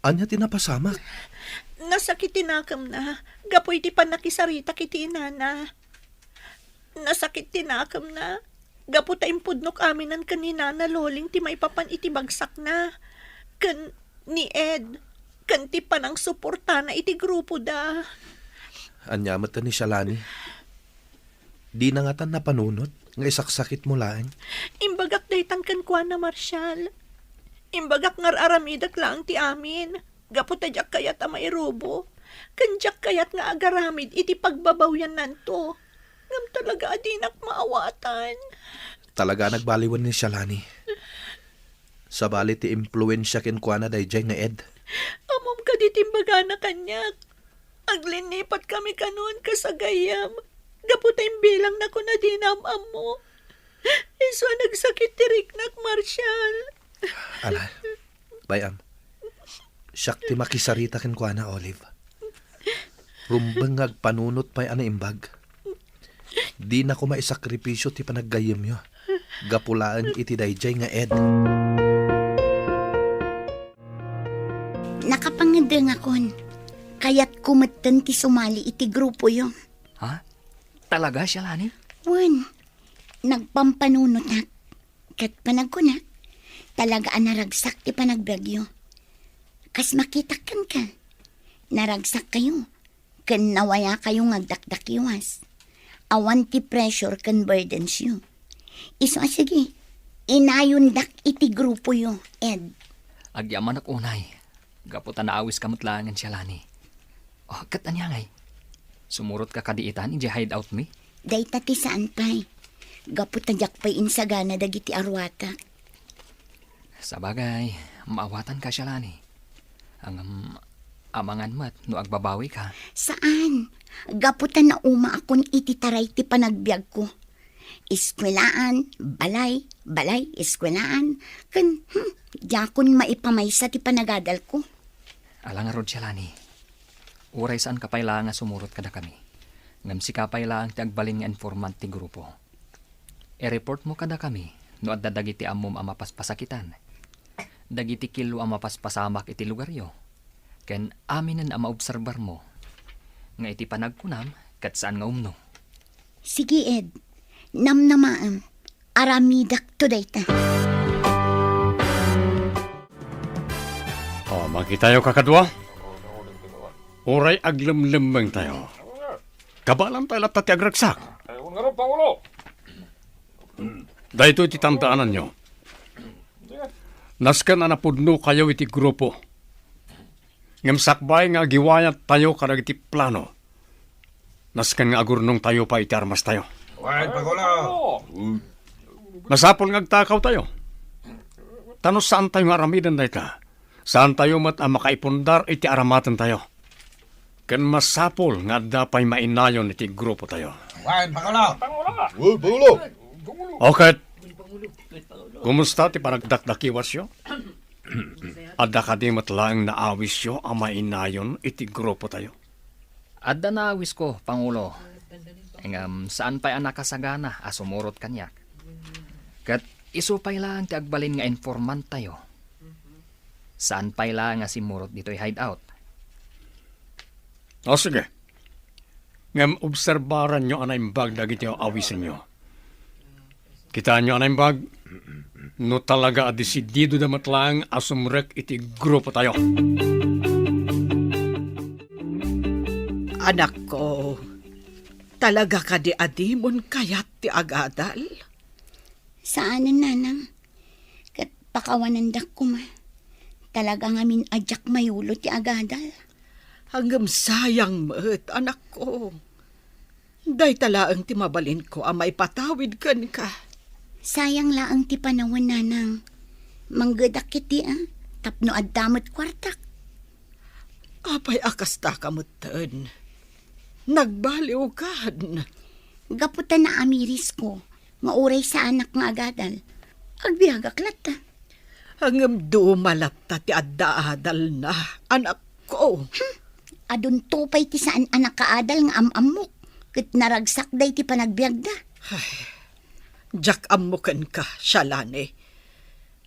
Anya ti napasamak? Nasakit tinakam na. Gapo iti panakisarita kiti inana. Nasakit tinakam na. Gapo ta impudnok aminan kanina na loling ti maipapan iti bagsak na. Kan ni Ed. Kan ti panang suporta na iti grupo da. Anya mata ni Shalani. Di na nga tan napanunot, nga isaksakit mo laeng. Imbagak daytan kan kuan na Marshall. Imbagak ngar aramidak lang ti amin. Gapo ta jak kayat a mairobo. Kanjak kayat nga agaramid iti pagbabawyan nanto. Ngam talaga adinak maawatan. Talaga nagbaliwan ni Shalani. Sa bali ti impluensya ken kuana dayjay nga Ed. Amom ka ditimbaga na kanyak. Aglinipat kami kanon kasagayam. Gaputay bilang na ko na dinamam mo. Iso nagsakit ti Riknak, Marshall. Ala, bayam. Siyak ti makisarita ken kuana, Olive. Rumbeng agpanunot pa'y ana imbag. Di na ko maisakripisyo ti panaggayem yo. Gapulaan iti dayjay nga Ed. Nakapangadeng akon. Kaya't kumatan ti sumali iti grupo yo. Ha? Talaga, Shalani? Wan, nagpampanunot na. Kat panagkunak, talaga naragsak ti panagbagyo. Kas makitakan ka. Naragsak kayo. Kan nawaya kayo ngagdakdakiwas. Awan ti pressure kan burdens yo. Iso sige, inayundak iti grupo yo, Ed. Agyaman ak unay. Gaputan na awis kamot langan, Shalani. Oh, kat anyangay. Sumurot ka kadiitan, iji hideout mi? Day tati saan pa'y. Gaputadyak pa'y insagana dagiti arwata. Sabagay, maawatan ka, Shalani. Ang amangan mat, no agbabawi ka. Saan? Gaputan na uma akon iti taray ti panagbiag ko. Iskwelaan, balay, iskwelaan. Kan, yakon maipamaysa ti panagadal ko. Alang nga rod, Shalani. Uray saan kapay lang nga sumurot kada kami. Ngam si kapay lang ti agbalin nga informant ti grupo. E-report mo kada kami, no at dadagiti amom ang mapaspasakitan. dagiti kilo ang mapaspasamak iti lugaryo. Ken aminen ang maobserbar mo. Nga iti panagkunam, kat saan nga umno. Sige, Ed. Namnamaam. Aramidak to dayta. Makitayo kakadwa. Oray aglemlemmeng tayo. Kabalam tayo lapta ti agragsak. Dahito iti tandaanan nyo. Naskan anapudno kayo iti grupo. Ngamsakbay nga giwayat tayo karag iti plano. Naskan nga agurnong tayo pa iti armas tayo. Masapol ngagtakaw tayo. Tanos saan tayo nga aramidan na ita? Saan tayo mat ang makaipundar iti aramatan tayo? Ken masapol nga dapay mainayon iti grupo tayo. Okay. Kumusta ti panagdakdakiwas yo? Adda ka di matlaang naawis yo ang mainayon iti grupo tayo. Adda naawis ko, Pangulo. Saan pa'y ang nakasagana asumurot kanyak? Kat isupay lang ti agbalin nga informant tayo. Saan pa'y lang nga simurot dito'y hideout? O sige. Ngam obserbaran nyo anaimbag dagiti awisin nyo. Kita nyo anaimbag, no talaga adesidido na matlang asumrek iti grupo tayo. Anak ko, talaga ka di adimon kayat ti agadal? Saanan, nanang? Kat pakawanandak ko ma. Talaga nga min adyak mayulo ti agadal. Hanggang sayang mat, anak ko. Day talaang ti mabalin ko ang maipatawid kan ka. Sayang laang ti panawon, nanang. Manggadak kiti tapno addamot kwartak. Apay akasta kamutan. Nagbaliw kan. Gaputan na amiris ko. Nga uray sa anak nga agadal. Agbiagak lata. Hanggang dumalapta ti adda-adal na, anak ko. Adun tupay ti saan anak kaadal nga amamok. Kat naragsak day ti panagbiag da. Jak amukan ka, Shalane.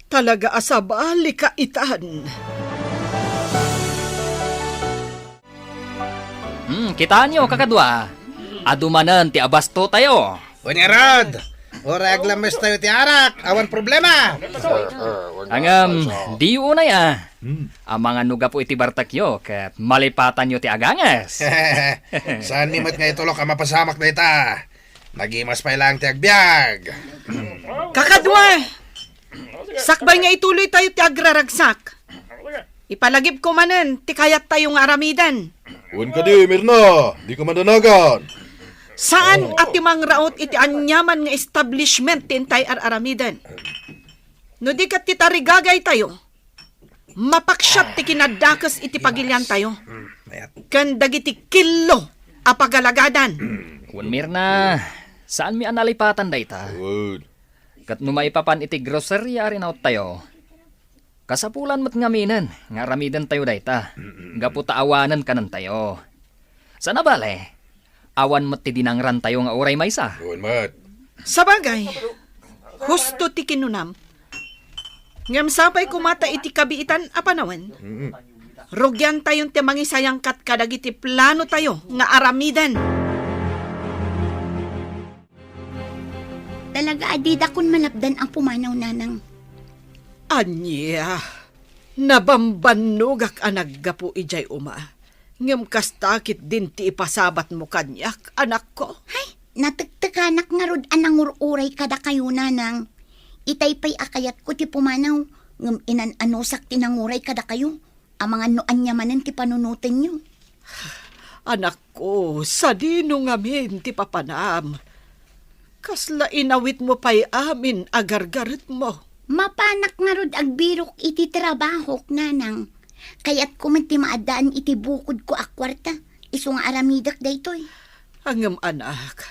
Talaga asabali ka itan. Kita nyo, kakadwa. Adumanan ti abasto tayo. Wanyarad! Ora aglames tayo ti arak. Awan problema. Di unay Ang mga nuga po iti bartakyo, kat malipatan nyo ti agangas. Saan ni mat nga itulok ang mapasamak na ita? Nagimas pa ilang ti agbyag. Kakadwa! Sakbay nga ituloy tayo ti agraragsak. Ipalagip ko manen, ti kayat tayo nga aramidan. Uwan ka di, Mirna. Di ka mandanagan. Saan at timang raot iti anyaman nga establishment tintay aramidan? No di kat ti tarigagay tayo, mapaksyat ti kinadakas iti pagilyan tayo. Kan dagiti kilo apagalagadan. Kun Mirna, saan mi analipatan dayta? Kat numaipapan iti grocery arin out tayo. Kasapulan mat ngaminan, nga ramidan tayo dayta. Gaputa awanan kanan tayo. Sana bale? Awan mat ti dinangran tayo nga oray maysa. Sabagay, husto ti kinunam. Ngam sapay kumata iti kabiitan apanawan. Rugyan tayon ti mangisayang kat kadagiti plano tayo nga aramidan. Talaga adida kun malapdan ang pumanaw, nanang. Anya, nabambanugak anaggapo ijay uma. Ngam kastakit din ti ipasabat mo kanyak, anak ko. Hay, natagtaganak nga rod anang ururay kada kayo, nanang. Itaypay akayat ko ti pumanaw. Ngam inananusak ti nanguray kada kayo. Ang mga noanyamanan ti panunutin nyo. Anak ko, sa dino ngamin ti papanam. Kasla inawit mo pa'y amin agargarit mo. Mapanak nga rod agbirok iti trabahok, nanang. Kaya't kumanti maadaan iti bukod ko akwarta. Iso nga aramidak daytoy. Angam anak,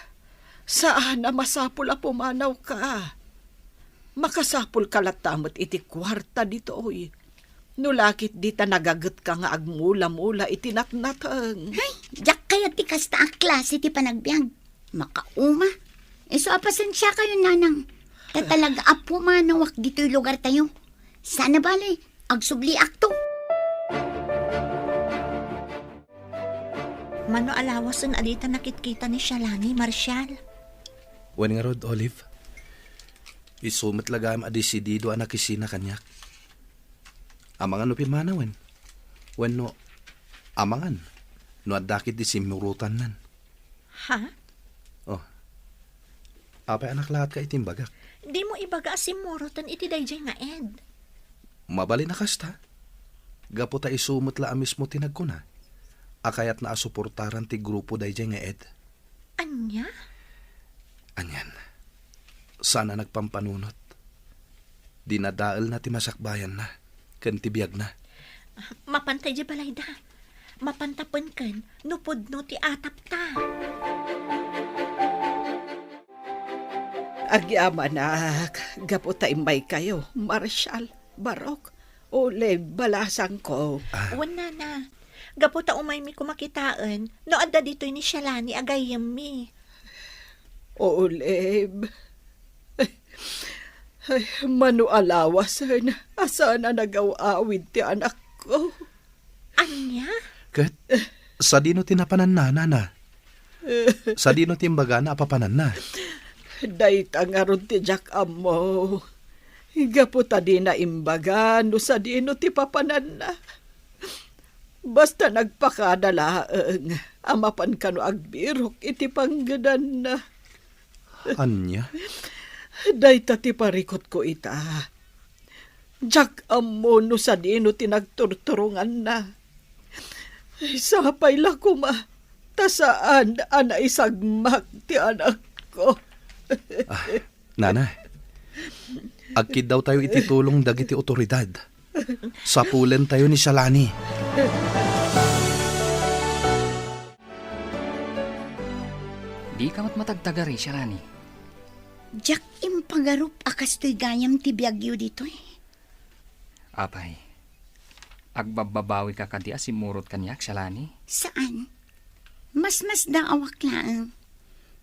saan na masapul a pumanaw ka? Makasapul kalatamot iti kwarta ditoy. Nulakit di ta nagagat ka nga agmula-mula iti natnatang. Hay, jak kaya ti kasta ang klase ti panagbiag. Makauma. Iso apasensya kayo, nanang. Talaga apo manawak dito'y lugar tayo. Sana bali, agsubli akto. Mano alawas ang alita nakitkita ni Shalani, Marshal. Wen nga rod, Olive. Isumit lagam adisidido ang nakisina kanyak. Amangan no pimanawen. Wen no, amangan. No adakit di simurutan nan. Ha? Oh. Apay anak lahat ka itimbagak. Di mo ibaga si Morotan iti dayjay nga ed. Mabali na kasta. Gapo ta isumot la mismo tinagkuna. Akayat na asuportaran ti grupo dayjay nga ed. Anya? Anyan. Sana nagpampanunot. Dinadaal na ti masakbayan na. Ken ti biyag na. Mapantay di balayda. Mapantapan kan, nupod no ti atap ta. Agyama anak, gaputa imbay kayo, Marshal, Barok, Ole, balasang ko. Wala na. Gaputa umay mi kumakitaan, no adda dito'y ni Shalani agayam mi. Oleb. Ay, manu alawasan. Asa na nagaw-awid ti anak ko? Anya? Ket, sa dino tinapanan na, nana. Sa dino timbaga na apapanan na. Dayta nga ron ti Jack Amo. Gaputa di na imbaga, no sa dino ti papanan na. Basta nagpakadalaang, amapan ka no agbirok, iti panggadan na. Anya? Dayta ti parikot ko ita. Jack Amo no sa dino ti nagturturungan na. Sapay la kuma, tasaan ana isagmak ti anak ko. Nana, agkid daw tayo ititulong dagiti otoridad. Sapulen tayo ni Shalani. Di ka matagtagari, Shalani. Jack impagarup akas to'y gayam ti biyagyo dito eh. Apay, agbababawi ka kadi asimurot kanyak, Shalani. Saan? Mas daawak lang.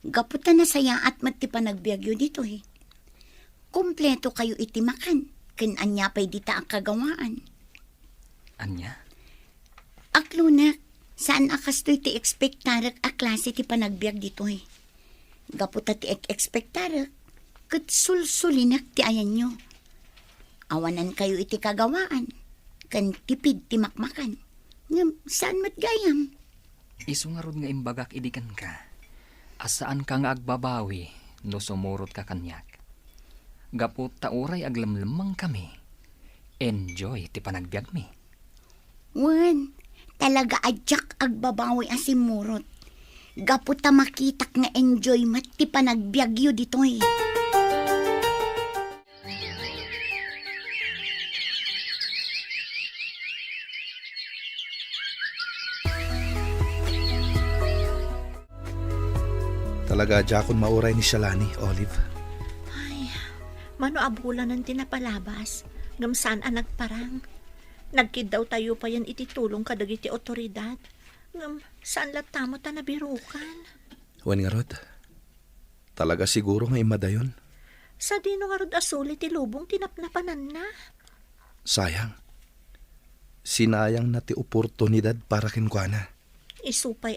Gaputa na saya at mati pa nagbiagyo dito eh. Kompleto kayo itimakan. Ken anya pa'y dita ang kagawaan. Anya? Aklunak, saan akas to'y ti ekspektarak a klase ti panagbiag dito eh. Gaputa ti ekspektarak, kat sulsulinak ti ayan nyo. Awanan kayo iti kagawaan. Kan tipid ti makmakan. Ngam, saan matgayam? Isungarod nga imbagak idikan ka. Asaan ka nga agbabawi no sumurot ka kanyak. Gapot tauray aglamlamang kami. Enjoy ti panagbiag mi. Wan, talaga adyak agbabawi asimurot. Gaputa makitak nga enjoy mat ti panagbiagyo ditoy. Talaga jakon mauray ni Shalani, Olive. Mano abulan ng tinapalabas, ngamsaan ang nagparang. Nagkid daw tayo pa yan ititulong kadagiti otoridad. Ngam, saan latamo ta nabirukan? Wen nga rod, talaga siguro nga imadayon. Sa dino nga rod asuli ti lubong tinapnapanan na. Sayang. Sinayang na ti oportunidad para kinkwana. Isupay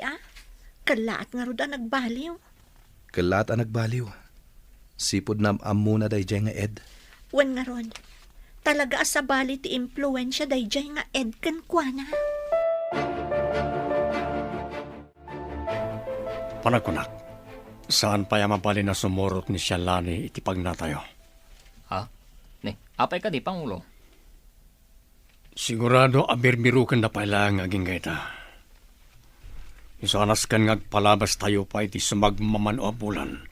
kalaat nga rod ang nagbaliw. Kalat ang nagbaliw. Sipod na amuna dayjay nga ed. Wen nga rod, talaga asabali ti impluensya dayjay nga ed ken kuana. Panagkunak, saan pa mabali na sumurot ni Shalani iti pagnatayo? Ha? Ne, apay ka di, Pangulo. Sigurado abirbirukan na pala ang aging gaita. Isanas kan ngagpalabas tayo pa iti sumagmaman o bulan.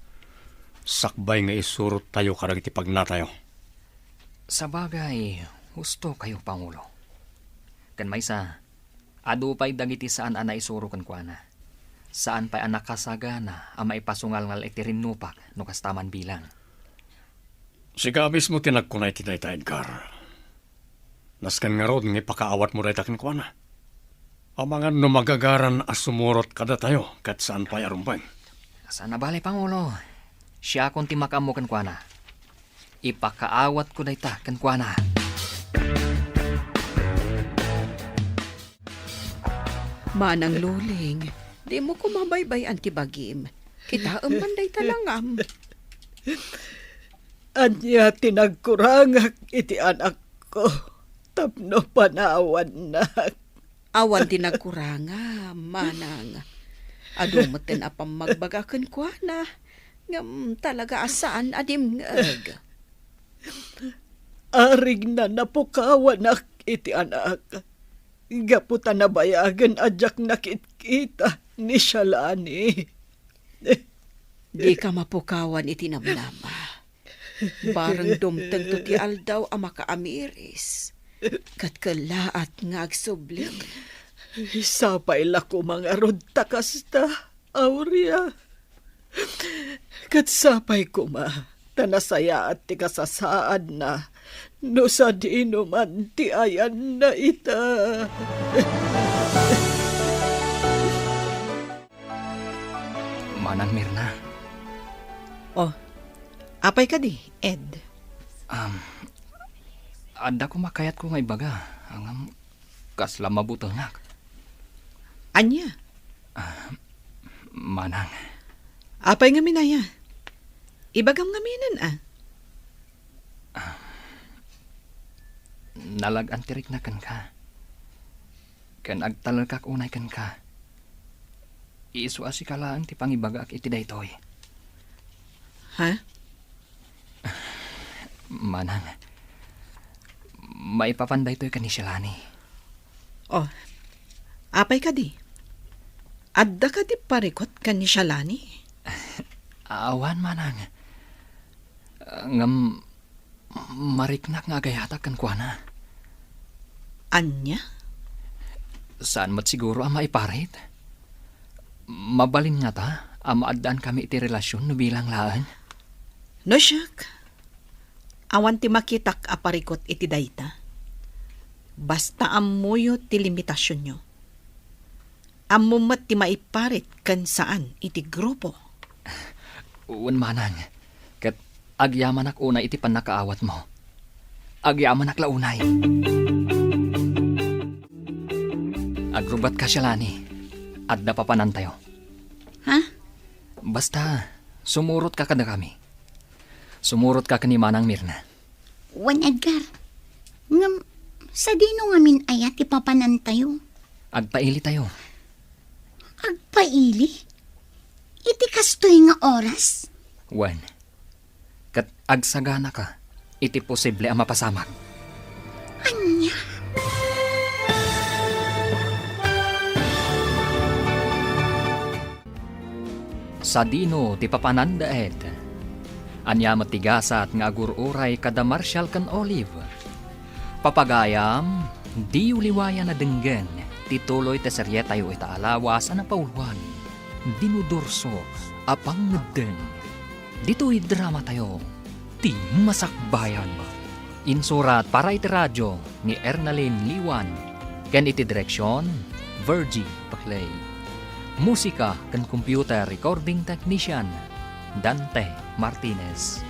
Sakbay nga isurot tayo karag iti pagnatayo. Sa bagay, husto kayo, Pangulo. Kan maysa, adu pa'y dagiti saan ana isuro kan kuana. Saan pa'y anak kasagana ang maipasungal ngal itirinupak no kastaman bilang. Sigabis mo tinagkunay ti dayta, Edgar. Naskan nga rod nga ipakaawat mo dayta kan kuana. Ang mga numagagaran as sumurot kada tayo kat saan pa'y arumpang. Sana balay, Pangulo. Siya akong timakam mo kan kuana. Ipakaawat ko dayta kan kuana. Manang luling, di mo kumabaybay ti bagim. Kita manday talangam. Anya tinagkurangak iti anak ko. Tapno panawan na. Awan ti nagkuranga, manang. Adumaten apang magbagakan kwa na. Ngam talaga asaan adim ngag. Arig na napukawan ak iti anak. Gaputan na bayagan adyak nakit-kita ni Shalani. Di ka mapukawan iti namnama. Barang dumteng to ti aldaw ang makaamiris. Katkalaat nga agsubling. Sapay lako mga rodta kasta, Aurea. Katsapay ko ma, tanasaya at ti kasasaad na, no sa di man ti ayan na ita. Manang Mirna, Oh, apay ka di, Ed? adda ko makayat ko nga ibaga. Ang kasla mabutangak. Anya? Manang, Apay nga minaya? Ibagam nga minan nalag-antirik na kan ka. Kan agtalal kak unay kan ka. Iisu asikalaan ti pangibaga ak iti daytoy. Ha? Manang, maipapanday to'y kan ni Shalani. Oh, apay ka di? Adda ka di parikot kan ni Shalani? Awan manang. Ngam mariknak nga gayata kan kuana. Anya? Saan mat siguro ang maiparit? Mabalin nga ta, amaadaan kami iti relasyon no bilang laan. No, siyak. Awan ti makitak aparikot iti dayta. Basta amuyo ti limitasyon nyo. Amumat ti maiparit kan saan iti grupo. Uwan manang, kat agyaman ak unay iti panakaawat mo. Agyaman ak launay. Agrubat ka Shalani, adda papanan tayo. Ha? Basta, sumurot ka kada kami. Sumurot ka kani Manang Mirna. Wan Edgar. Ngam, sa dino nga min ayat ipapanan tayo. Agpaili tayo. Agpaili? Iti kastoy nga oras? Wan, kat agsagana ka, iti posible ang mapasamak. Anya? Sa dino ti papananda ed. Anya matigasat nga agururay kada Marshall kan Olive. Papagayam, di uliwaya na denggen, tituloy te serye tayo itaalawas na pauluan. Dinudurso, apang ngedeng. Dito'y drama tayo, ti masakbayan. Insurat para iti radyo ni Ernalyn Liwan. Ken iti direksyon, Virgie Paclay. Musika ken computer recording technician, Dante Martinez.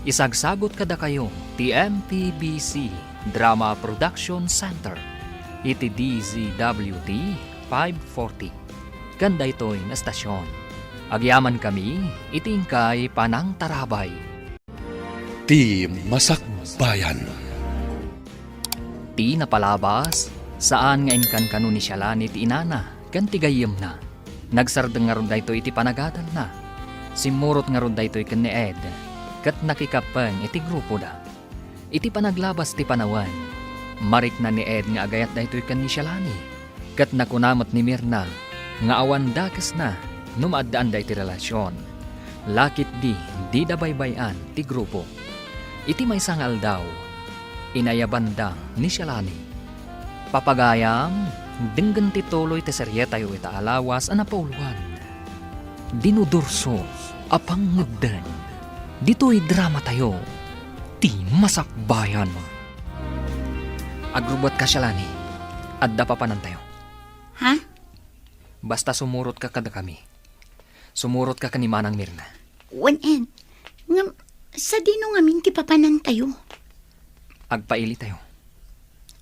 Isagsagot kada kayo ti MTBC Drama Production Center iti DZWT 540. Ganda ito'y na stasyon. Agyaman kami itingkay panang tarabay. Ti Masakbayan. Ti napalabas saan nga inkan kanu ni Shalani ti inana kan ti gayem na. Nagsardeng nga ron dayto iti panagadal na. Simurot nga ron dayto ikan ni Ed. Kat nakikapeng iti grupo da. Iti panaglabas ti panawan. Marik na ni Ed nga agayat dayto ikan ni Shalani. Kat nakunamat ni Mirna nga awan dakes na numaddaan da iti relasyon. Lakit di dabaybayan ti grupo. Iti may sangal daw. Inayabanda ni Shalani. Papagayam, denggan tituloy te serye tayo itaalawas ang napauluan. Dinudurso, apang nguddan. Dito'y drama tayo, ti masakbayan. Agrubat ka Shalani, adda papanan tayo. Ha? Basta sumurot ka kada kami. Sumurot ka kani Manang Mirna. Wan Ed. Ngam, sa dino nga min ti papanan tayo. Agpaili tayo.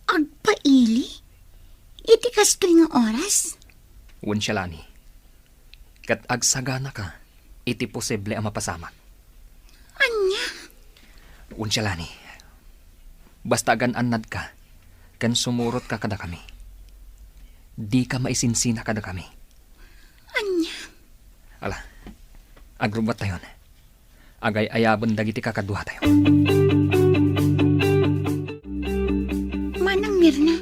Agpaili? Iti kastoy nga oras? Wen siya lani. Kat agsagana ka, iti posible ang mapasamak. Anya? Wen siya lani. Basta gan anad ka, kan sumurot ka kada kami. Di ka maisinsina kada kami. Anya? Ala, agrubat tayo na. Agay ayaban dagiti kakaduha tayo. Manang Mirna,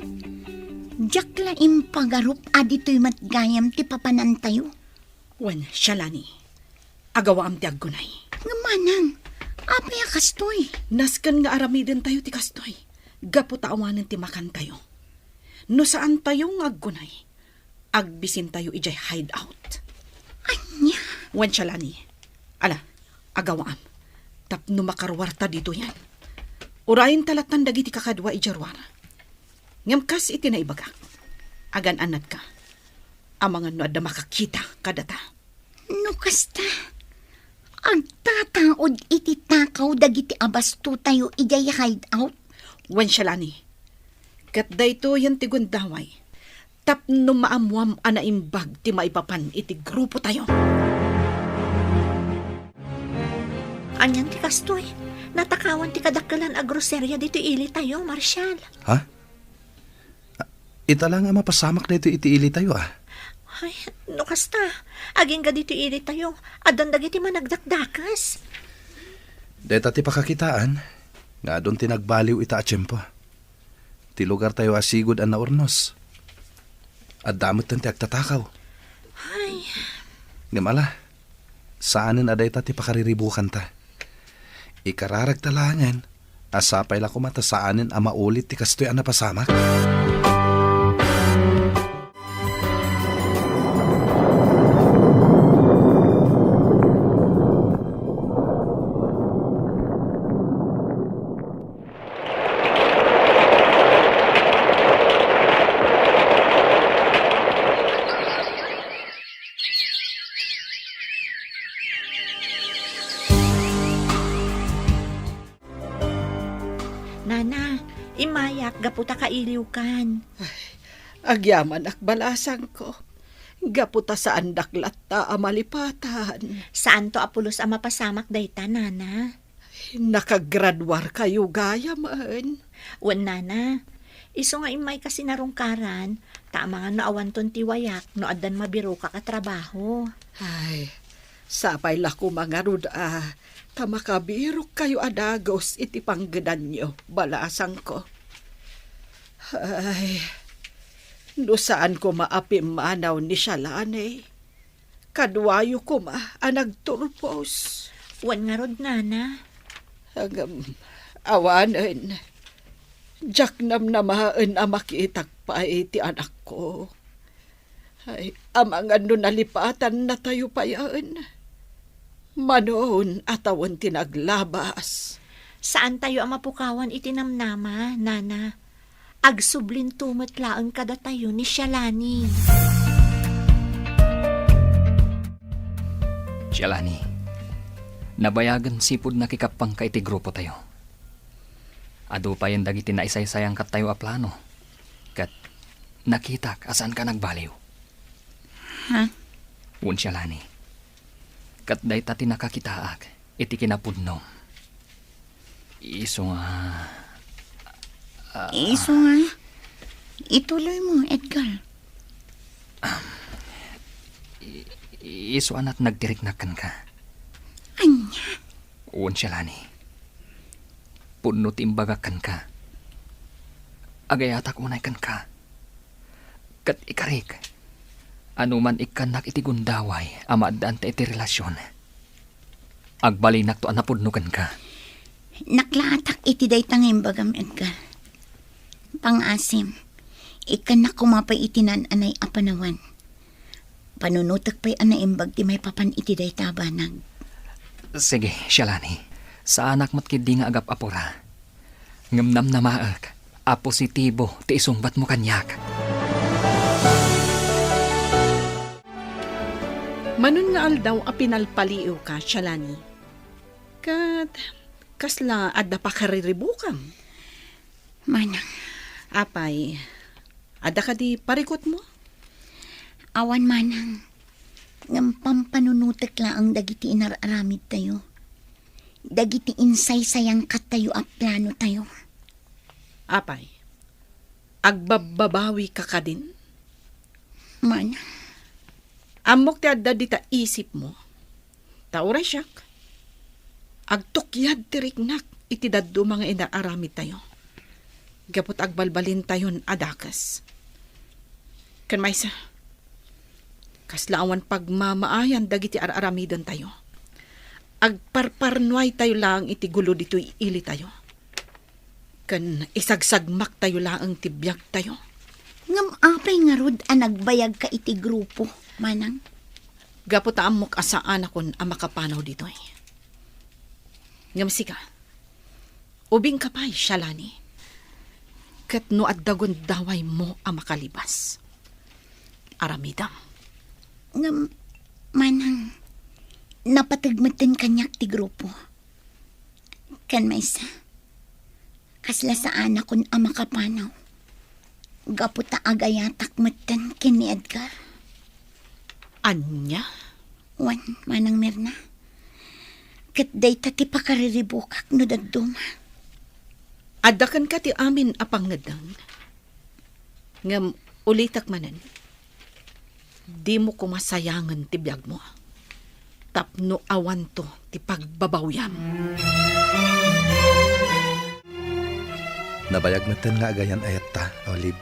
jakla impagarup adito'y matgayam ti papanan tayo. Wen, Shalani. Agawa am ti aggunay. Nga manang, apay kastoy. Naskan nga aramiden tayo ti kastoy. Gapo taawanan ti makan tayo. No saan tayo nga aggunay, agbisin tayo ijay hideout. Anya? Wen, Shalani. Ala, agawaam. Tapno makarwarta dito yan. Urayin talatan dagiti kakadwa ijarwara. Ngamkas iti na ibaga. Agan anat ka. Amangan no adda makakita kadata. No kasta, agtataod iti takaw dagiti abasto tayo ijay hideout. Wen, Shalani. Kat dayto yan ti gundaway. Tapno maamuam anaimbag ti maipapan iti grupo tayo. Anyan ti kastoy. Natakawan ti kadakalan a groserya dito ili tayo, Marshal. Ha? Ita lang ang mapasamak na ito itiili tayo Ay, no kasta. Aging ka dito ili tayo. Adan dagiti managdakdakas. Deta ti pakakitaan, nga doon tinagbaliw ita a tiyempo. Ti lugar tayo asigod ang naurnos. At damot tan ti agtatakaw. Ay, Ngamala, saanin aday ta ti pakariribukan ta. Ikararag talangan, asapay la kumata saanin ang maulit ti kastoy ang napasamak. Nana, imayak, gaputa kailiw kan. Agyaman akbalasang ko. Gaputa sa andak latta amalipatan. Saan to apulos ang mapasamak dayta, Nana? Nakagradwar kayo gaya man. Wan, Nana. Iso nga imay kasi narungkaran, tama nga naawan ton tiwayak, no adan mabiro ka katrabaho. Ay, sapay lako mga ruda. Tamakabirok kayo adagos iti panggedan nyo, balasang ko. Ay, no saan ko maapim manaw ni Shalane. Kadwayo ko anagturpos. Wan nga rod, Nana. Hanggang awanan. Diyak namnamaan ang makitak pa iti anak ko. Ay, amangan no nalipatan na tayo pa yan. Manon atawan tinaglabas. Saan tayo ang mapukawan itinamnama, Nana? Agsublin tumatlaan kada tayo ni Shalani. Shalani, nabayagan sipod na kikapang ka iti grupo tayo. Ado pa yung dagiti na isaysayang kat tayo a plano. Kat nakitak asan ka nagbaliw. Ha? Un Shalani, kat day tati nakakitaak iti kinapudno. Iso nga... Iso nga, ituloy mo, Edgar. Iso anat nagtiriknakan ka. Anya? Un Shalani, punot imbagakan ka. Agayatak unay kan ka. Kat ikarik, anuman ikanak iti gundaway, amadaan ta iti relasyon. Agbalinak to anapudnukan ka. Naklaatak iti daytang imbagam, Edgar. Pangasim, ikanak kumapay itinan anay apanawan. Panunutak pa'y anaimbag ti may papan iti daytabanag. Sige, Shalani, sa anak matkid di nga agap apura. Ngamnam na maag, a positibo ti isungbat mo kanyak. Manon nga aldaw a pinalpaliw ka, Shalani. Kat, kasla adda pa kariribukam. Manang, Apay, ada ka di parikot mo? Awan manang. Ngam pampanunutek la ang dagiti inararamid tayo. Dagiti insay sayang kat tayo at plano tayo. Apay, agbababawi ka ka din? Manang. Amok ti adda di ta isip mo. Tauray siyak. Agtukyad ti riknak iti daddo mga inaaramid tayo. Gapot agbalbalin tayon adakas. Kan maysa, kaslaawan pagmamaayan dagiti araramidon tayo. Agparparnuay tayo lang iti gulo dito iili tayo. Kan isagsagmak tayo lang tibiyag tayo. Ngam apay nga rod nagbayag ka iti grupo, manang. Gapot amok asaan akon ang makapanaw dito eh. Ngam sika, ubing kapay shalani. Kat no addagon daway mo ang makalibas. Aramidam. Ngam, manang, napatagmatan kanyak ti grupo. Kan maysa, kasla saan akon ang makapanaw. Gaputa agayatak matan kin ni Edgar. Anya? Wan, manang Mirna. Kat day tati pakariribukak no dagduma. Adakan ka ti amin apangadang. Ngam ulitak manan. Di mo kumasayangan ti biyag mo. Tapno awan to ti pagbabawyam. Nabayag natin nga agayan ayat ta, Olive.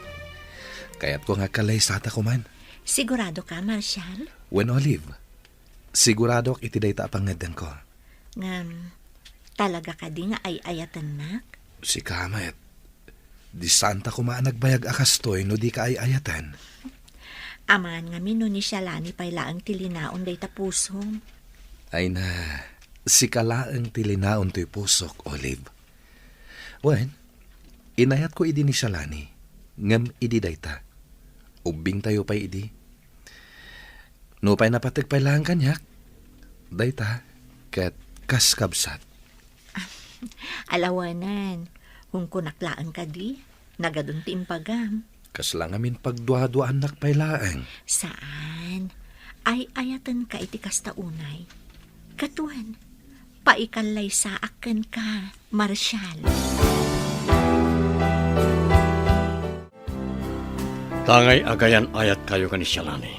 Kaya't ko nga kalay sata ko man. Sigurado ka, Marshal? When Olive, sigurado ak iti dayta apangadan ko. Ngam, talaga ka di nga ay ayatan nak? Si Kamet, di santa ko nagbayag akastoy no di ka ay ayatan. Aman nga mino ni Shalani paylaang tilinaon day tapusom. Ay na, si kalaang tilinaon to'y pusok, Olive. Wen, inayat ko idi ni Shalani, ngam idi dayta. Ubing tayo pa idi. No pa'y napatag pailangan kanyak. Dayta, kat kaskabsat. Alawanan, kung kunaklaan ka di, nagadun ti impagam. Kaslang amin pagduha-duhaan nakpailaang. Saan? Ay ayatan ka iti kastaunay. Katuan, paikalay sa akin ka, Marshal. Tangay agayan ayat kayo ka ni Shalani.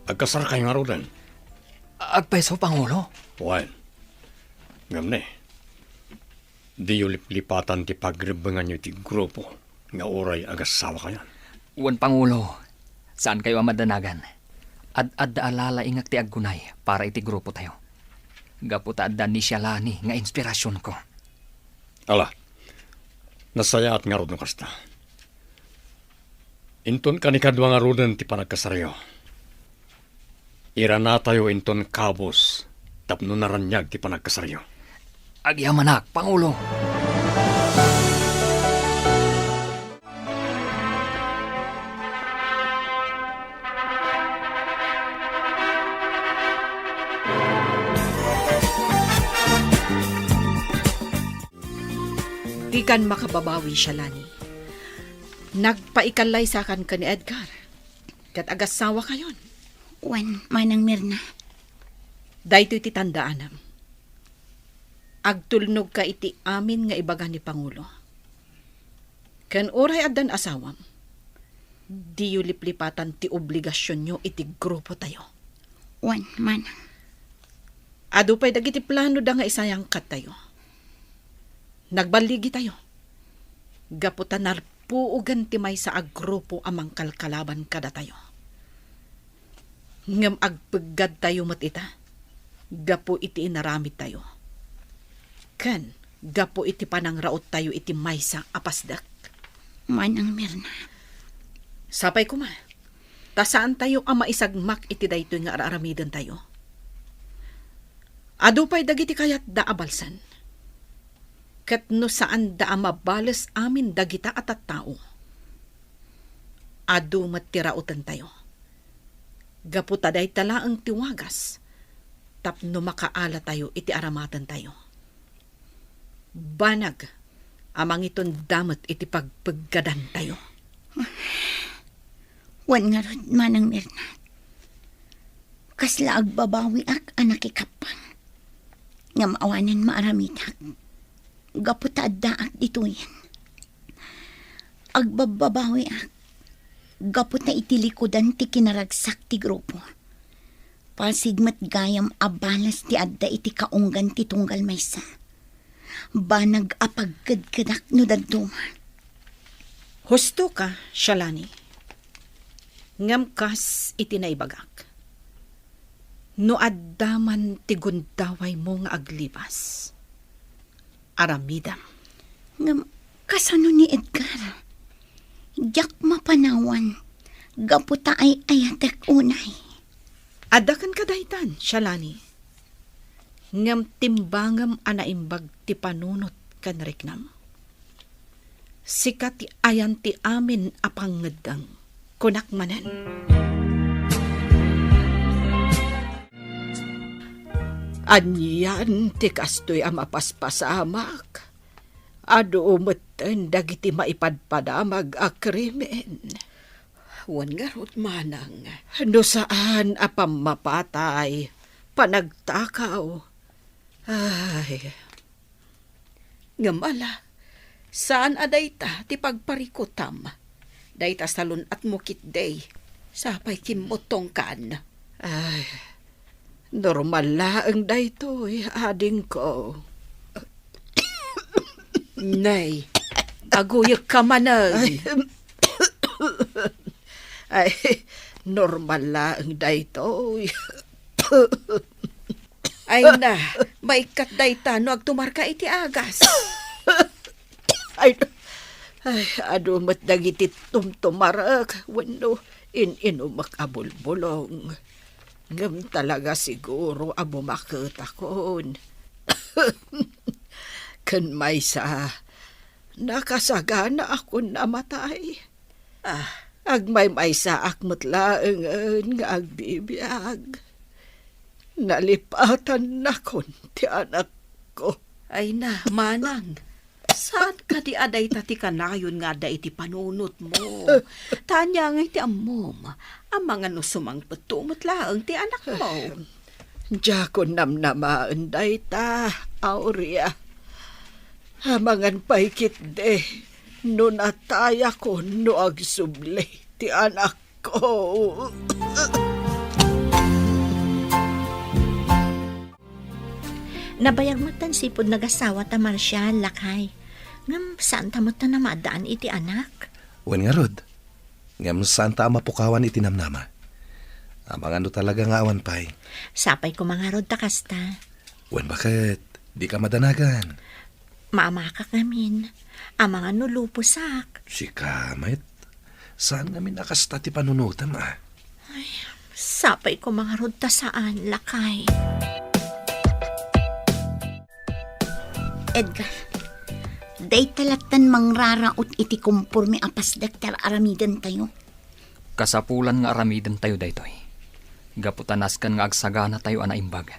Agkasar kayo nga rodan. Agpeso, Pangulo. Wan. Ngam ne. Di yung lipatan ti pagribangan nyo ti grupo. Nga oray agasawa kayo. Wan, Pangulo. Saan kayo amadanagan? Ad alala ingak ti aggunay para iti grupo tayo. Gaputa adda ni Shalani nga inspirasyon ko. Ala. Nasaya at nga rodon kasta. Inton kanikadwa nga rodan ti panagkasaryo. Ira na tayo inton kabos. Tapno naranyag ti panagkasaryo. Agyamanak, Pangulo. Di kan makababawi siya, Lani. Nagpaikalay sa kan ka ni Edgar. Kat agasawa kayon. Wan, manang Mirna. Dahito iti tandaanam. Agtulnog ka iti amin nga ibaga ni Pangulo. Kan oray adan asawam. Di yu liplipatan ti obligasyon nyo iti grupo tayo. Wan, manang. Ado pa'y dagiti plano da nga isayang kat tayo. Nagbaligi tayo. Gaputan narpuugan ti may sa agrupo amang kalkalaban kada tayo. Ngam agpagad tayo mat ita. Gapo iti inaramid tayo. Kan, gapo iti panangraot tayo iti maysa apasdak. Manang Mirna. Sapay ko ma. Ta saan tayo ang maisagmak iti dayto nga araramidan tayo? Ado pa'y dagiti kayat da abalsan. Kat no saan da mabalas amin dagita at tao. Ado matirautan tayo. Gaputa day tala ang tiwagas. Tapno makaala tayo iti aramatan tayo. Banag, Amang iton damat iti pagpaggadan tayo. Wan nga rod manang Mirna. Kasla agbabawi ak anak ikapang. Nga maawanan maaramitak. Gaputaad da ak dituyan. Agbababawi ak. Gaputa itilikodan ti kinaragsak ti grupo. Pasigmat gayam abalas ti adda iti kaunggan ti tunggal maysa. Banag apagkadkadak no daduma. Husto ka, Shalani. Ngam kas iti naibagak. No addaman ti gundaway mo nga aglibas. Aramidam. Ngam kasano ni Edgar? Yak mapanawan. Gaputa ay ayatek unay. Adakan kadaytan, Shalani. Ngam timbangam anaimbag ti panunot kan Riknam. Sikat ti ayan ti amin apangedang kunak manan. Anyan ti kastoy ang mapaspasamak. Ado umeten dagiti maipadpadamag a krimen. Wan nga rot manang. No saan apam mapatay, panagtakaw. Ay, ngamala, saan adayta ti pagparikutam? Dayta salon at mukit day, sapay kimotong kan. Ay, normal laang daytoy, ading ko. Nay, aguyag ka manag. Ay, normal laang daytoy. Ay na, maikat dayta no agtumarka iti agas. ay, adumat dagiti tumtumarak. Wano, inumak abulbulong. Ngam talaga siguro abumakot akon. Kan may sa nakasagana ako namatay. Agmay sa akmat laangan nga agbibiyag. Nalipatan na kon ti anak ko. Ay na, manang. Saan ka di aday tati kanayon nga da iti panunot mo? Tanya nga iti amom. Ang mga nusumang patumot laang ti anak mo. Diya ko namnamaan day ta, Aurea. Hamangan paikit de. No nataya ko no agsuble ti anak ko. Nabayag mo tan sipod nagasawa ta Marshal, lakay. Ngam saan ta mo ta namadaan iti anak? Wan nga rod. Ngam saan ta mapukawan iti namnama. Amang ano talaga nga awan pay. Sapay ko mga rod takasta. Wan bakit? Di ka madanagan. Maamakak namin. Ang mga nulupusak. Si Kamit. Saan namin nakasta ti panunutan Sapay ko mga rod ta saan, lakay. Edgar, day talatan mangraraot iti kumpurmi apas daktar aramidan tayo. Kasapulan nga aramiden tayo daytoy. Gaputanaskan nga agsagana tayo anaimbag.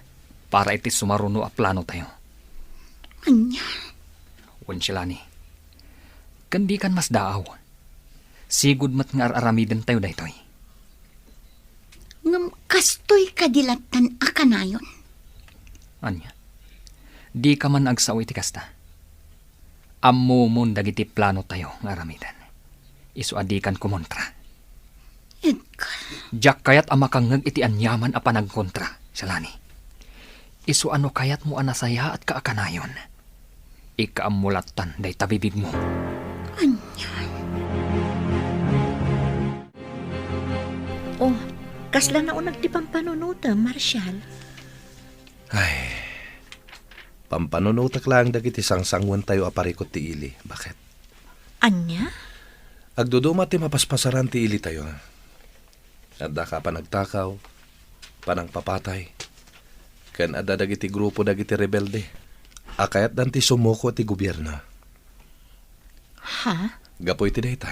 Para iti sumaruno a plano tayo. Anya? Wan Shalani. Kandi kan mas daaw. Sigud mat nga aramiden tayo daytoy. Ngam kastoy kadilatan akanayon. Anya. Di ka man agsaw iti kasta. Ammo mon dagiti plano tayo nga aramidan. Isu adikan kumontra. Edgar. Jak kayat amakangag iti anyaman a panagkontra, Shalani. Isu ano kayat mo anasaya at kaakanayon. Ikaamulatan day tabibig mo. Anyan. Oh, kasla na unag ti pampanunuta, Marshal. Ay, pampanunutak lang dagiti sangsangwan tayo aparikot ti ili. Bakit? Anya? Agduduma ti mapaspasaran ti ili tayo. Adda ka panagtakaw, panang papatay. Ken adda dagiti grupo dagiti rebelde. Akayat dan ti sumuko ti gobyerno. Ha? Gapoy ti dayta.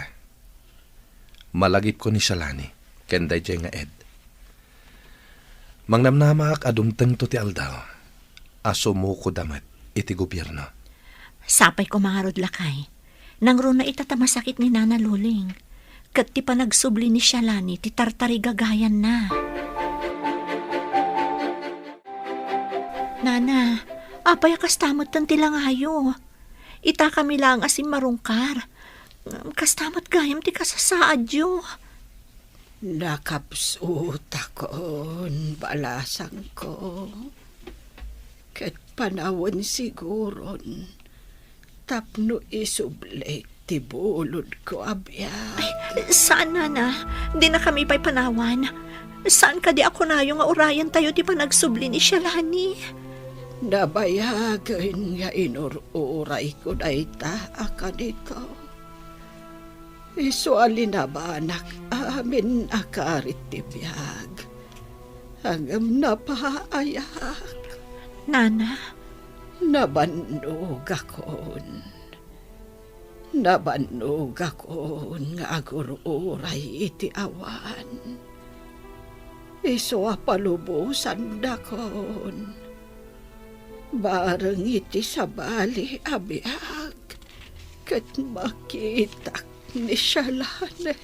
Malagip ko ni Shalani, ken dayjay nga Ed. Mangnamnamak adumteng to ti aldaw. Asumuko damat iti gobyerno. Sapay ko mga rodlakay. Nang ro na itatamasakit ni Nana Luling. Kat ti pa nagsubli ni Shalani, ti tartari gagayan na. Nana, apay kastamot tan tilangayo. Ita kami lang asim marungkar. Kastamot gayam ti kasasaadyo. Nakapsut akon balasang ko. Ket panawon siguron. Tapno isublek ti bulod ko abya. Saan, Nana? Di na kami pa'y panawan. Saan ka di ako na yung urayan tayo di pa nagsubli ni Shalani? Nabayagan nga inururay ko na ita akan ito. Iso alinabanak amin akarit ti biyag. Hangam napaayak. Nana, Nabannog akon. Nabannog akon nga agururay iti awan. Iso apalubusan dakon. Bareng iti sabali abiyag. Kat makitak ni Shalane.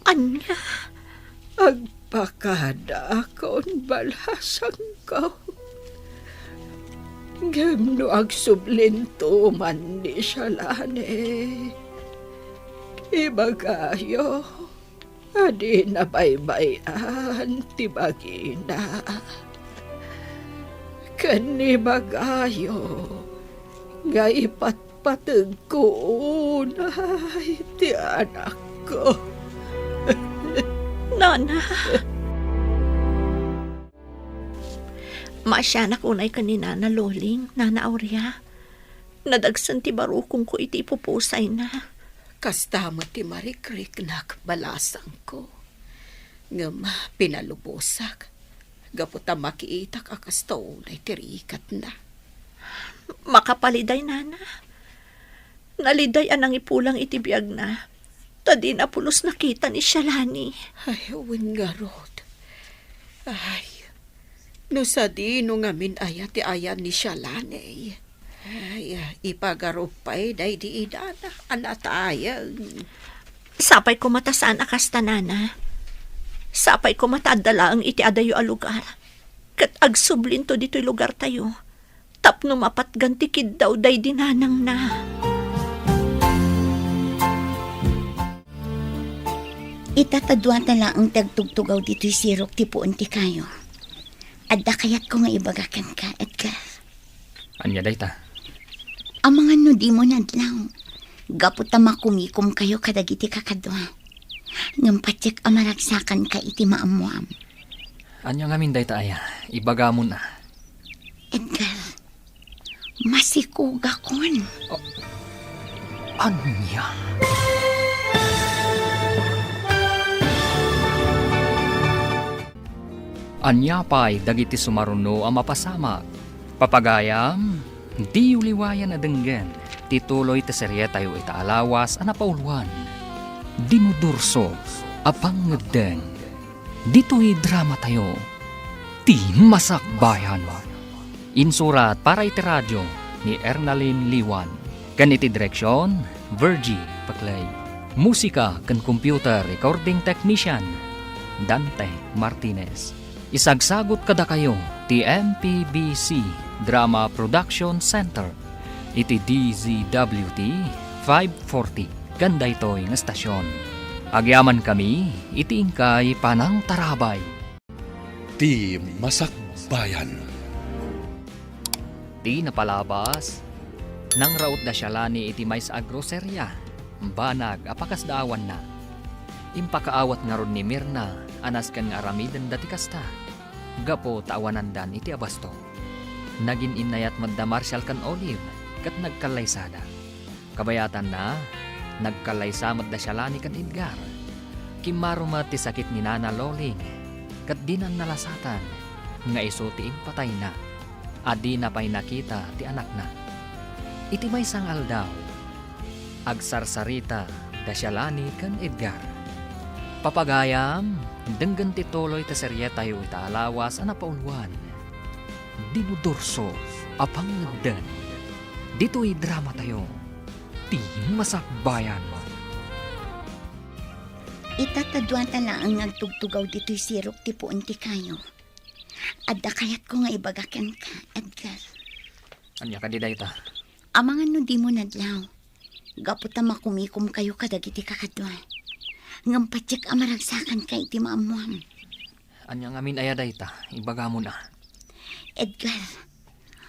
anya? Agpakada akon balasang ko. Gemno agsublinto man ni Shalane. Ibagayo, adi na baybayan ti bagina. Kanibagayo, nga ipatpatag ko unay ti anak ko. Nana. Maasyanak unay ka ni Nana Loling, Nana Aurea. Nadagsan ti barukong ko iti ipupusay na. Kastama ti marikrik nak balasang ko. Ngam pinalubusak. Gaputa makiitak akastaw na itirikat na. Makapaliday, Nana. Naliday anang ipulang itibiyag na. Tadi na pulos nakita ni Shalani. Ay, wingarod. Ay, no sa di no ngamin aya ti ayan ni Shalani. Ay, ipagarupay day di idana anatayang. Sapay ko matasaan akasta, Nana. Sapay ko matadala ang iti adayo a lugar. Kat agsublin to dito'y lugar tayo. Tapno mapat gantikid daw day dinanang na. Itatadwa tala ang tagtugtugaw dito'y sirok ti puon ti kayo. Adda kayat ko nga ibagakan ka, Edgar. Anya dayta? Ang mga nudi mo nadlaw. Gaputa makumikom kayo kadagiti kakadwa. Ngam patsik amaragsakan ka iti maamuam. Anya ngamin dayta aya, ibaga mo na. Edgar, masikuga kon. Anya? Anya pa'y dagiti sumaruno ang mapasamak. Papagayam, di uliwayan na denggen. Tituloy ta serye tayo itaalawas ang napauluan. Dinudurso, apang ngedeng. Dito'y drama tayo. Ti Masakbayan. Insurat para iti radyo ni Ernalyn Liwan. Ganiti direksyon, Virgie Paclay. Musika kan computer recording technician, Dante Martinez. Isagsagot kada kayo ti MPBC Drama Production Center. Iti DZWT 540. Ganda ito yung estasyon. Agyaman kami, iti ingkay panang tarabay. Ti Masakbayan. Ti napalabas, nang raot da Shalani iti mais agroserya. Banag, apakasdaawan na. Impakaawat nga ron ni Mirna, anas kan nga aramidan dati kasta. Gapo taawanandan iti abasto. Nagin inayat madda Marshall kan Olive, kat nagkalaysada. Kabayatan na, nagkalaysa madda Shalani kan Edgar. Kimarumat ti sakit ni Nana Loling, kat dinan nalasatan, nga iso ti impatay na. Adi na pa'y nakita ti anak na. Iti may sangal daw, agsarsarita da Shalani kan Edgar. Papagayam, denggan ti tuloy ta serye tayo itaalawas ang napauluan. Dinudurso, apang ngagdan. Dito'y drama tayo. Ti masakbayan mo. Itatadwata lang ang nagtugtugaw dito'y sirok ti puon ti kayo. Adda kayat ko nga ibagakan ka, Edgar. Anya ka di dayta? Amangan no di mo nadlaw. Gaputa makumikom kayo kadagiti kakadwa. Ngampatsik amaragsakan kay ti maamuam. Anya ngamin aya dayta, ibaga mo na. Edgar,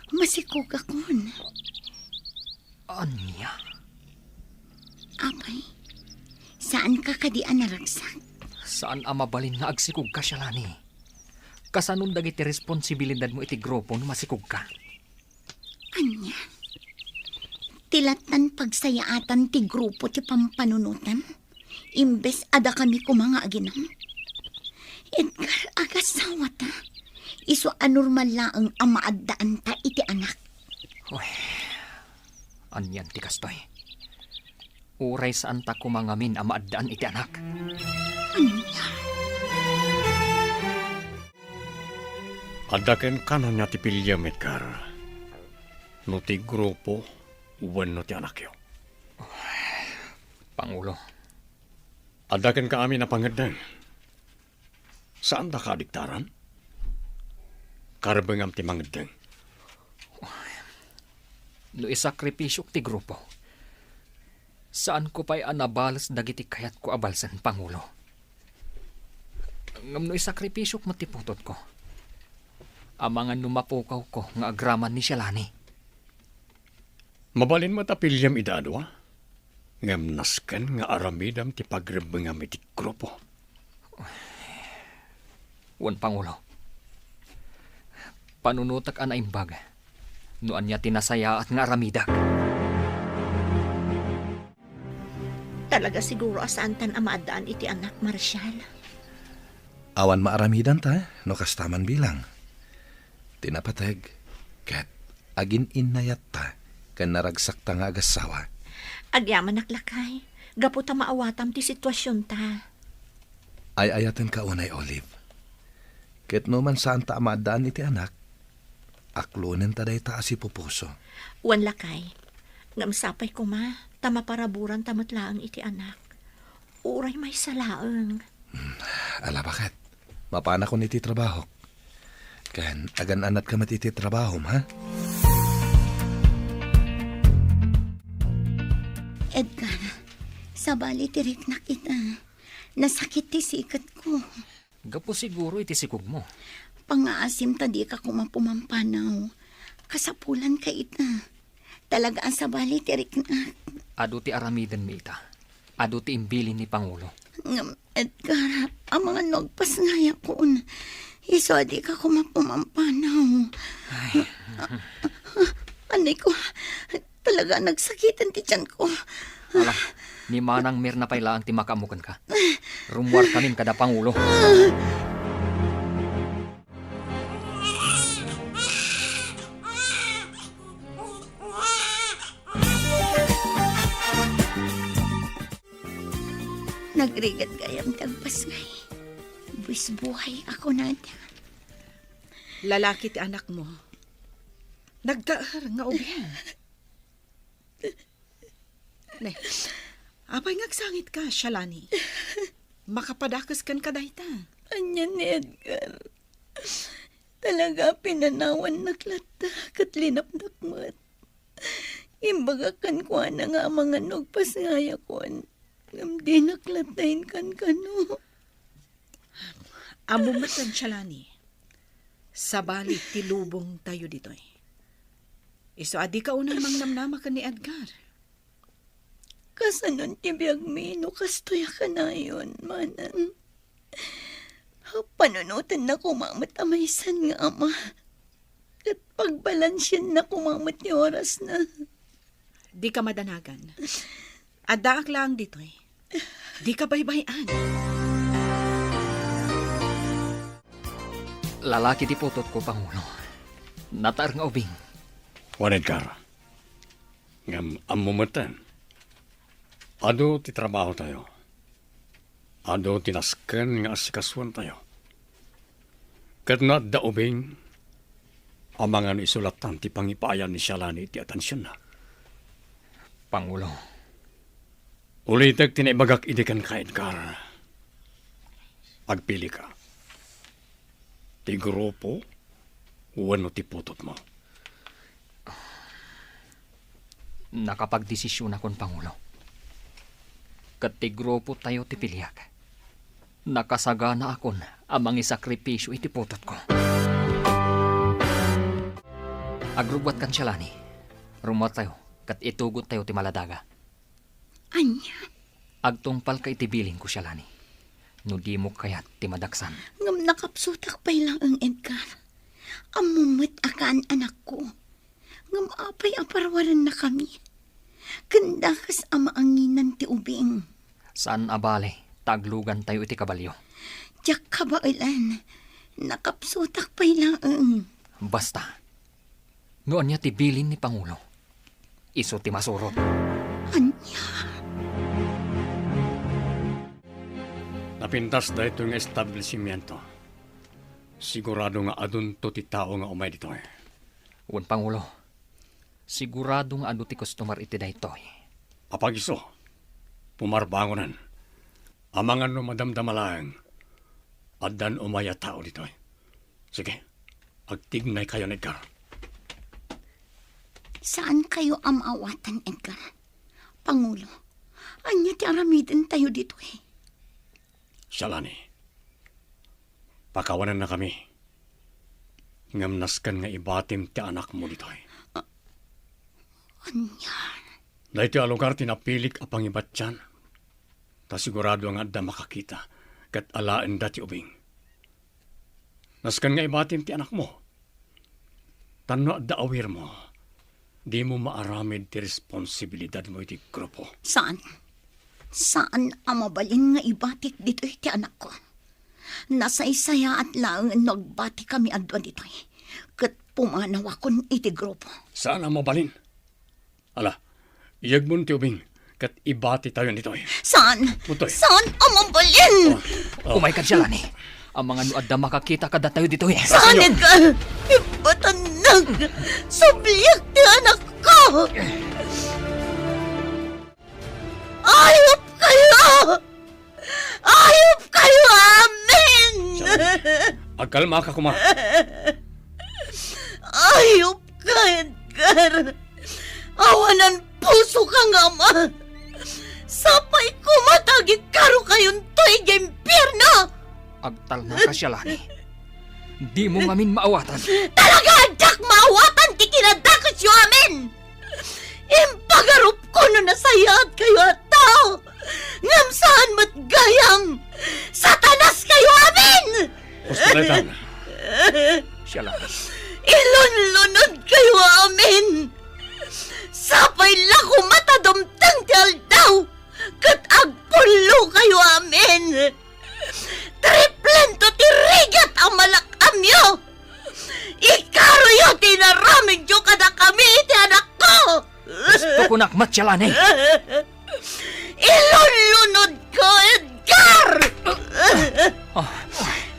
masikog akon. Anya? Apay, saan ka kadian naragsak? Saan mabalin nga agsikog ka siya lani? Kasanong dagiti responsibilidad mo iti grupo no masikog ka? Anya? Tilatan pagsayaatan ti grupo ti pampanunutan? Imbes ada kami kumanga aginam? Edgar, agasawa ta. Iso anormal laang amaaddaan ta iti anak. Uy, anyan ti kastoy. Uray saan ta kumangamin ang maaddaan iti anak. Anya? Adaken ka na niya ti pilyam, Edgar. No ti grupo, uwan no ti anak yo. Pangulo, Adaken ka amin na pangadang. Saan da ka adiktaran? Karabangam ti mangadang. no isakripisyok ti grupo. Saan ko pa'y anabalas dagiti kayat ko abalsan, Pangulo? Ngam no isakripisyok matiputot ko. Amangan numapukaw ko nga agraman ni Shalani. Mabalin mo ta pilyam idadwa? Ngam nasken nga aramidam ti pagrabangam iti grupo. Wan, Pangulo. Panunutak ana imbag. Noan niya tinasaya at nga aramidak. Talaga siguro asantan ang maadaan iti anak, Marshal. Awan maaramidan ta, no kastaman bilang. Tinapateg, ket agin inayat ta, kan naragsak ta nga agasawa. Agyaman naklakay. Gaputa maawatam ti sitwasyon ta. Ay ayatan ka unay, Olive. Ket no man saan ta amadaan iti anak, aklunen ta day ta asi pupuso. Wan lakay. Ngamsapay ko ma. Tama paraburan tamatlaang iti anak. Uray may salaang. Ala bakit? Mapana ko niti trabaho. Kan agan anat ka matiti trabaho, ha? Edgar, sabali tirik na kita. Nasakit ti sikat ko. Gapo siguro iti sikog mo. Pangaasim ta di ka kumapumampanaw. Kasapulan ka ita. Talaga ang sabali tirik na. Ado ti aramidan mi ita. Ado ti imbilin ni Pangulo. Edgar, ang mga nagpas ngaya ko. Iso di ka kumapumampanaw. Anay ko, talaga nagsakitan ti tiyan ko. Ala, ni Manang Mirna pa'y laang ti makamukan ka. Rumwar kamin kada Pangulo. Nagrigat gayam tagpas ngay. Buwis buhay ako nada. Lalaki ti anak mo. Nagdaar nga ubing. Ne, apay ngagsangit ka, Shalani. Makapadakas kan ka dayta. Anya ni Edgar. Talaga pinanawan naklata kat linapnakmat. Imbagakan ko na nga mga nagpas ngaya kon. Di naklatayin kan kano. Amumatan, Shalani. Sabali tilubong tayo ditoy. Iso adi ka unang mangnamnama ka ni Edgar. Kasanon ti biyag mi no kastoya ka na yun, Manang. Panunutan na kumamatamaisan nga ama. At pagbalansyan na kumamat ni oras na. Di ka madanagan. Adaak lang ditoy. Di ka baybayan. Lalaki ti putot ko, Pangulo. Natar nga ubing. Wan Edgar. Ngam amumatan. Ado ti trabaho tayo. Ado tinasken nga asikaswan tayo. Kat na daubing, amangan isulatan ti pangipayan ni Shalani ti atensyon na. Pangulo, Ulitag tinaibagak idikan ka, Edgar. Agpili ka. Ti grupo, wano ti putot mo. nakapagdesisyon akon Pangulo. Kat ti grupo tayo ti piliak. Nakasagana akon amang isakripisyo iti putot ko. Agrubwat kan siyalani. Rumot tayo, kat itugot tayo ti maladaga. Anya, Agtungpal ka iti biling ko siyalani. No di mo kayat ti madaksan. ngam nakapsutak pa lang ang Edgar. Amumit akaan anak ko. Ngam apay aparwaran na kami. Kandakas amaanginan ti ubing. Saan abale, taglugan tayo iti kabalyo. Diyak kabailan. Nakapsutak pa lang ang. Basta, noon niya ti bilin ni Pangulo. Iso ti masurot. Anya, Napintas da ito yung establishmento. Sigurado nga adun to ti tao nga umay dito eh. Un Pangulo, siguradong adu ti customer iti daytoy. Apagiso, pumarbangonan. Amangan no madamdamalang. Adan umaya tao dito eh. Sige, agtignay kayo, Edgar. saan kayo amawatan, Edgar? Pangulo, anya ti aramidin tayo dito eh. Shalani, pakawanan na kami. Ngamnaskan nga ibatim ti anak mo dito eh. Anya, Dahil ti alugar tinapilik apang ibat dyan. Ta sigurado nga da makakita kat alaan dati ubing. Naskan nga ibatim ti anak mo. Tano da awir mo. Di mo maaramid ti responsibilidad mo iti grupo. saan? Saan amabalin nga ibatik dito ti anak ko? Nasaysaya at lang nagbati kami adwa dito eh. Kat pumanaw akon iti grupo. Saan ang mabalin? Ala, iyag mo ti ubing kat ibati tayo nito eh. Saan? Mutoy. Saan amabalin? Umay ka siyalani. Ang mga nuad da makakita kada tayo dito eh. Saan, Edgar? Ibatanag! Subliyak ti anak ko! Ayop kayo! Ayop kayo, amin! Agkalma ka kuma. Ayop ka, Edgar! Awanan puso ka nga, ma! Sapay kumatagit karo kayon to'y gempirno! Agtal na ka siyalani. Di mo ngamin maawatan. Talaga adak maawatan ti kinadakos yu amin! Impagarup ko no nasayat kayo at tao! Ngam saan mat gayam! Satanas kayo amin! Hospitaletan. Siyalani. Ilunlunod kayo amin! Sapay lako matadumtang ti aldaw! Kat agpulo kayo amin! Triplento ti rigat ang malakamyo! Ikaroyo tinaramig yo kada kami iti anak ko! Gusto ko nakmat siyalani. Ilunlunod ko, Edgar!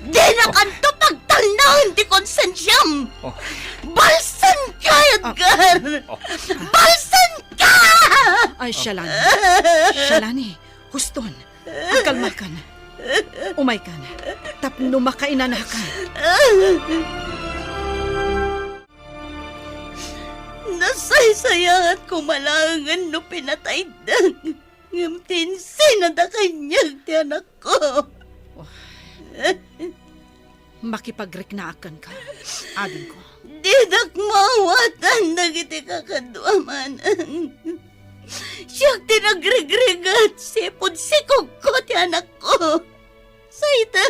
Di na kanto pagtalnaon ti konsensyam! Oh. Balsan ka, Edgar! Balsan ka! Ay, Shalani. Shalani, huston. Agkalma ka na. Umay ka na. Tapno makainana ka. Nasaysaya at kumalangan no pinatay dang. Ngamtinsin na da kanyag ti anak ko. Makipagriknaakan ka. Adin ko. Didak mawatan nagiti kakadwamanan. Siyak tinagregregat sipod sikog ko ti anak ko. Sayta,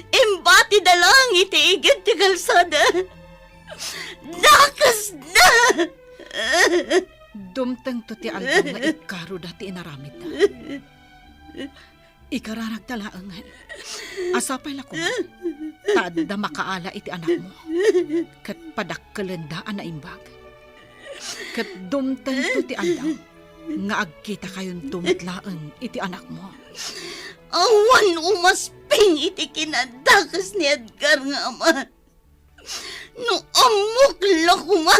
imbati da lang iti igit ti kalsada. Dakas na! Dumtang to ti aldang nga ikaro dati inaramid na. Ikararag talaangan. Asapay lako. Taadda makaala iti anak mo. Kat padakkalendaan na imbag. Kat dumtang to ti aldang nga agkita kayon tumitlaang iti anak mo. Awan umasping iti kinadakas ni Edgar nga ama. No amok lakuma.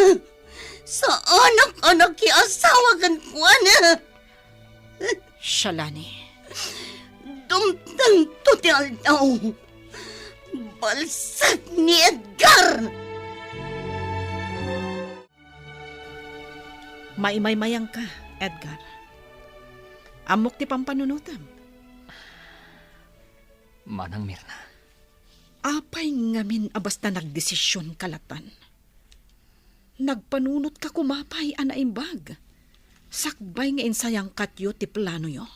Sa anak-anak ki asawa kan kuana. Shalani, Dumtang to ti aldaw. Balsat ni Edgar. maimay-mayang ka, Edgar. Amok ti pampanunutam. Manang Mirna, Apay ngamin abas na nagdesisyon kalatan. Nagpanunot ka kumapay anaimbag. Sakbay nga insayang katyo ti plano yo.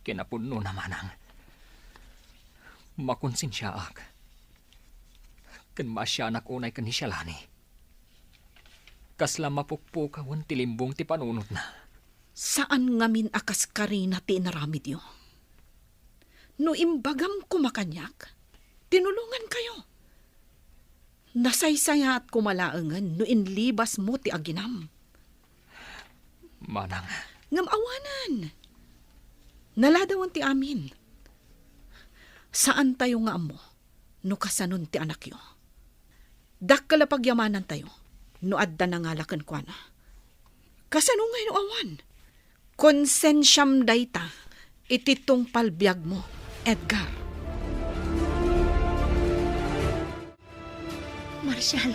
kinapuno na manang. Makonsensya ak. Kan masyanak unay kan ni Shalani. Kasla mapukpukawan ti limbong ti panunot na. Saan ngamin akas karina ti inaramid yo? No imbagam kumakanyak, tinulungan kayo. Nasaysaya at kumalaangan no inlibas mo ti aginam. Manang, Ngam awanan. Naladawan ti amin. Saan tayo nga amo no kasanon ti anak yo? Dakkala pagyamanan tayo no adda na ngalakan kwa na. Kasano nga no awan? Konsensyam dayta ititong palbiag mo, Edgar. Marshal,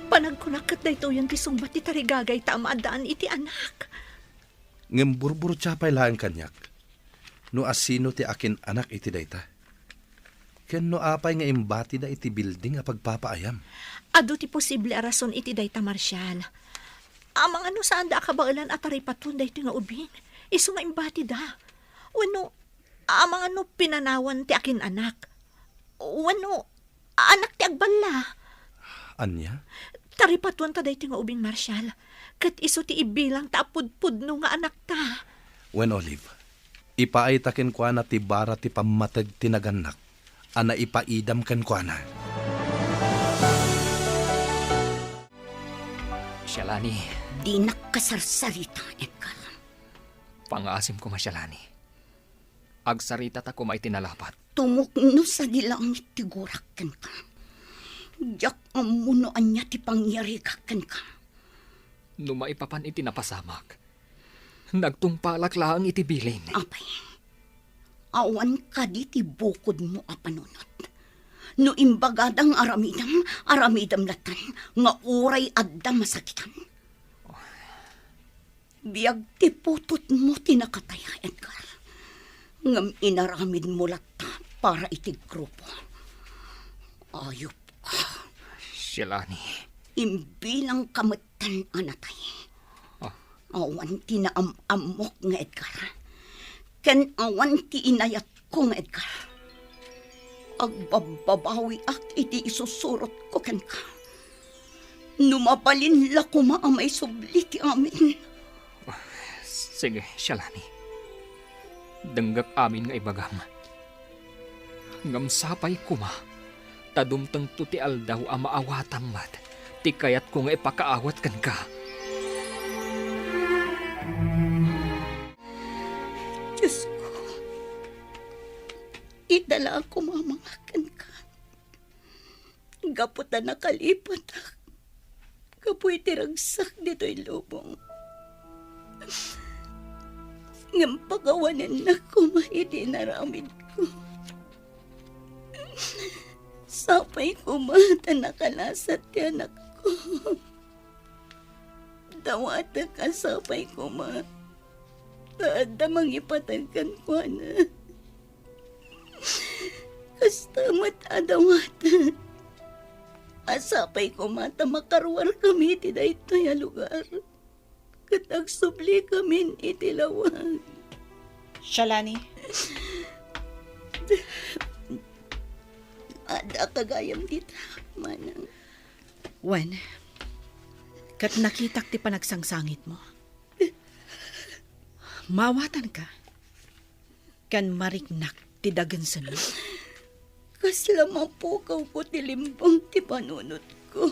panagkunakat na ito yung tisungbat ti tarigagay tamaadaan iti anak. Ngem burburo tiyapay laang kanyak. No asino ti akin anak iti dayta. Ken no apay nga imbati da iti building a pagpapaayam. Ado ti posible a rason iti dayta, Marshal. Amang ano saan da kabailan at taripaton da iti nga ubing. Iso nga imbati da. Wano, amang ano pinanawan ti akin anak. Wano, anak ti agbala. Anya? Taripatuan ta da iti nga ubing, Marshal. Kat iso ti ibilang ta apudpudno nga anak ta. When Olive, ipaay taken kwa na ti bara ti pamatag tinaganak. Ana ipaidam ken kwa na. Shalani, Di nakasarsarita, Edgar. pangasim ko Shalani. Agsarita ta ko maitinalapat. Tumukno sa dilangit ti guraken ka. Diyak ang munoan niya ti pangyarigaken ka. No maipapan iti napasamak. Nagtungpalak lang iti bilin. Apay, awan ka di ti bukod mo a panunot. No imbagadang aramidam latan, nga uray adda masakitan. Biyag ti putot mo tinakataya, Edgar. Ngam inaramid mo lata para iti grupo. Ayop ka. Shalani, Imbilang kamatan anatay. Awan ti naamamok nga Edgar. Ken awan ti inayat ko nga Edgar. Agbababawi ak iti isusurot ko ken ka. Numabalin la kumaamay subli ti amin. sige Shalani. Denggak amin nga ibagam. Ngam sapay kuma. Tadumtang to ti aldaw a maawatang mat. Ti kayat ko nga ipakaawat kan ka. Diyos ko, idala ako mamangakan ka. Gaputa nakalipat ak. Kapoy tiragsak dito'y lubong. Ngam pagawanan na kumahidi naramid ko. Sapay kumata nakalasat ti anak ko. Dawata ka sapay kumata. Taada mangipatagkan ko na. Kastamat adawata. Asapay ko mata makarwar kami ti dayto ya lugar. Katagsubli kami iti lawag. Shalani, Ada kagayam dita, manang. Wen, kat nakitak ti panagsangsangit mo. Mawatan ka. Kan mariknak ti dagansan mo. Kasla mapukaw ko ti limbang ti panunot ko.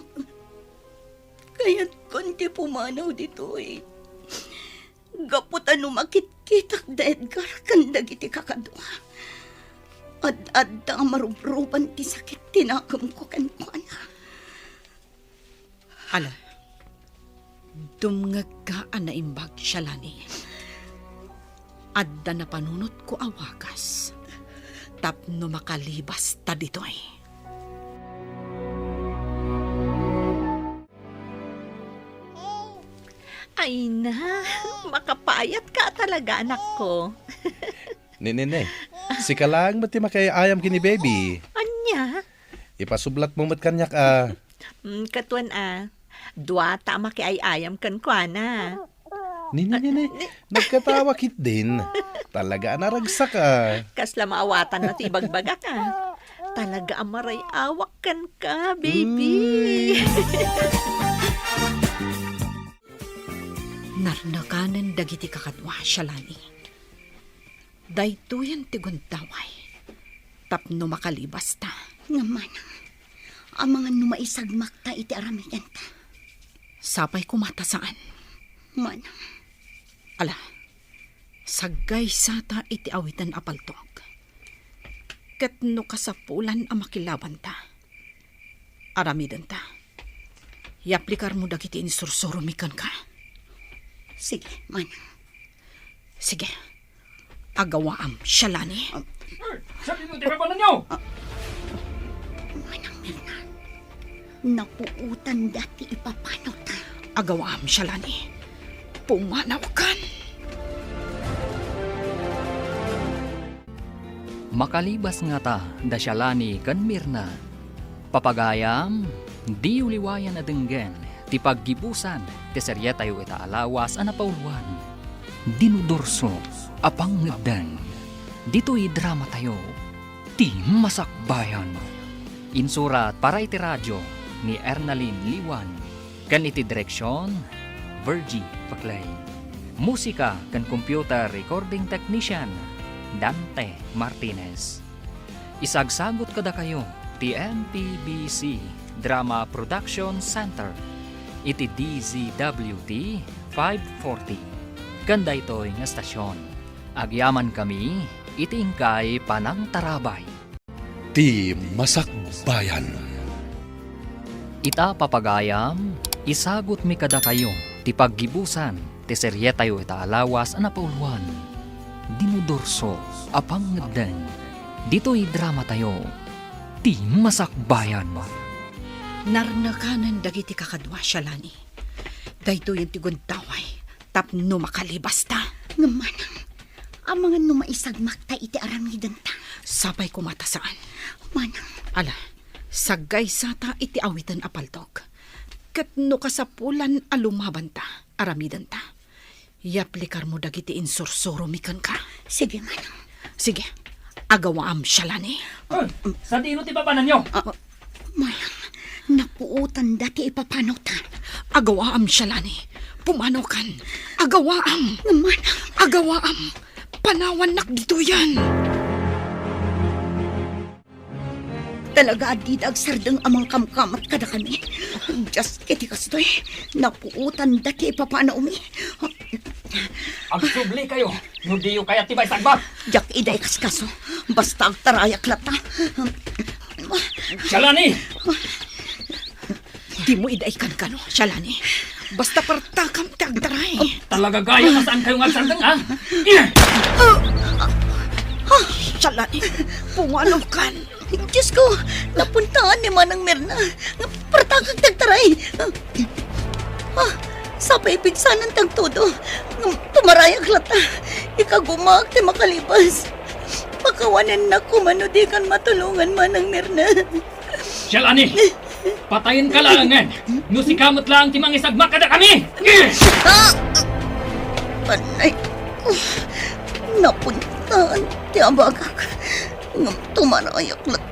Kaya't konti pumanaw dito eh. Gaputan umakit-kitak da Edgar kandag iti kakadwa. Ad-adda marubruban ti sakit tinakam ko kan na. Ala, dumngag ka na imbag Shalani. Adda na panunot ko awagas. Tapno makalibas ta ditoy. Ay na, makapayat ka talaga, anak ko. Nene, si ka lang mati makayayam kini baby. Anya? Ipasublat mo mat kanyak ah. Katuan dua ta makiayayam kan kwa na. Nene, nagkatawa kit din. Talaga naragsak ah. Kasla maawatan na ti ibagbaga ka. Talaga amaray awak kan ka, baby. Narnakanan dagiti kakadwa Shalani. Daytoyan ti guntaway. Tapno makalibas ta. Nga manang, ang mga numaisagmak ta iti aramidan ta. Sapay kumatasaan. Manang, Ala, sagay sata iti awitan apaltog. Kat no kasapulan ang makilaban ta. Aramidan ta. Iaplikar mo dagiti insursurumikan ka. sige, manang. Sige, agawaam, Shalani. Sabi mo, di ba ninyo? Manang Mirna, napuutan dati ipapanaw ta. Agawaam, Shalani. Pumanaw kan. Makalibas nga ta, da Shalani kan Mirna. Papagayam, di uliwayan na denggen, ti paggibusan, ti serye tayo ita alawas ana pauluan. Dinudurso, apang ngedeng. Dito'y drama tayo, ti masakbayan. Insurat para iti radyo ni Ernalyn Liwan. Kan iti direksyon, Virgie Paclay. Musika kan computer recording technician, Dante Martinez. Isagsagot kada kayo, ti MPBC Drama Production Center. Iti DZWT 540. Kanda ito'y nga stasyon. Agyaman kami, iti ingkay panang tarabay. Ti Masakbayan. Ita papagayam, isagot mi kada kayo, ti paggibusan, ti serye tayo ita alawas ana pauluan. Dinudurso, apang ngedeng. Dito'y drama tayo, ti masakbayan. Narnakanan dagiti kakadwa Shalani. Dayto yung tiguntaway. Tapno makalibas ta. Nga manang, ang mga numaisagmak ta iti aramidan ta. Sabay kumatasaan. Manang, Ala, sagay sata iti awitan apaltog. Kat no kasapulan alumaban ta, aramidan ta. Iaplikar mo dagiti insursurumikan ka. sige manang. Sige, agawaam Shalani. Sa dino ti papanan nyo? Manang, napuutan dati ipapanaw ta. Agawaam Shalani. Pumanaw kan. Agawaam. Nga manang, Agawaam. Panawan nak dito yan. talaga adid agsardeng amang kamkamat kada kami. Just kiti kastoy, napuutan dati ipapanaw mi. Agsubli kayo, nudiyo kaya tibay sagbak. Jak iday kaskaso, basta agtarayak lata. Shalani! Di mo idaikan ka, no, Shalani. Basta partakam ti agdaray. Talaga gaya ka saan kayong agsardeng, ha? Shalani, pumanaw kan. Diyos ko, napuntaan ni Manang Mirna. Partakag tagtaray. Sa paipigsanan tang todo. Tumarayag lata. Ikagumag ti makalibas. Pakawanan na kumano di kan matulungan Manang Mirna. Shalani! Patayin ka lang, no si kamot lang timang isagmak kada kami! Panay ko. Napuntaan ti abagak. Ngam tumarayak lang.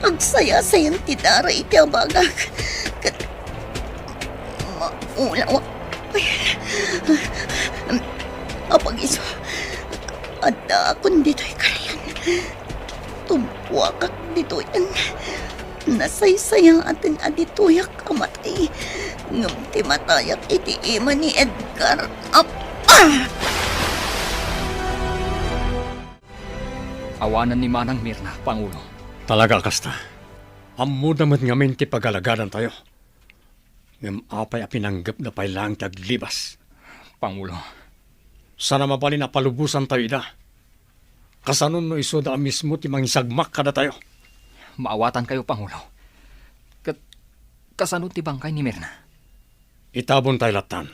Agsaya-sayan ti daray ti abagak. Maulawa. Apag iso. Ada akong dito'y karayan. Tumpuakak dito'y nasaysayang atin aditoyak kamatay. Ngam ti matayak iti ima ni Edgar. Awanan ni Manang Mirna, Pangulo. Talaga kasta. Ammo naman ngamin ti pagalagadan tayo. Ngam apay a pinanggap na pay lang taglibas. Pangulo, Sana mabali na palubusan tayo ida. Kasanon no iso da mismo ti mangisagmak kada tayo. maawatan kayo, Pangulo. Kasanod ti bangkay ni Mirna. Itabon tayo latan.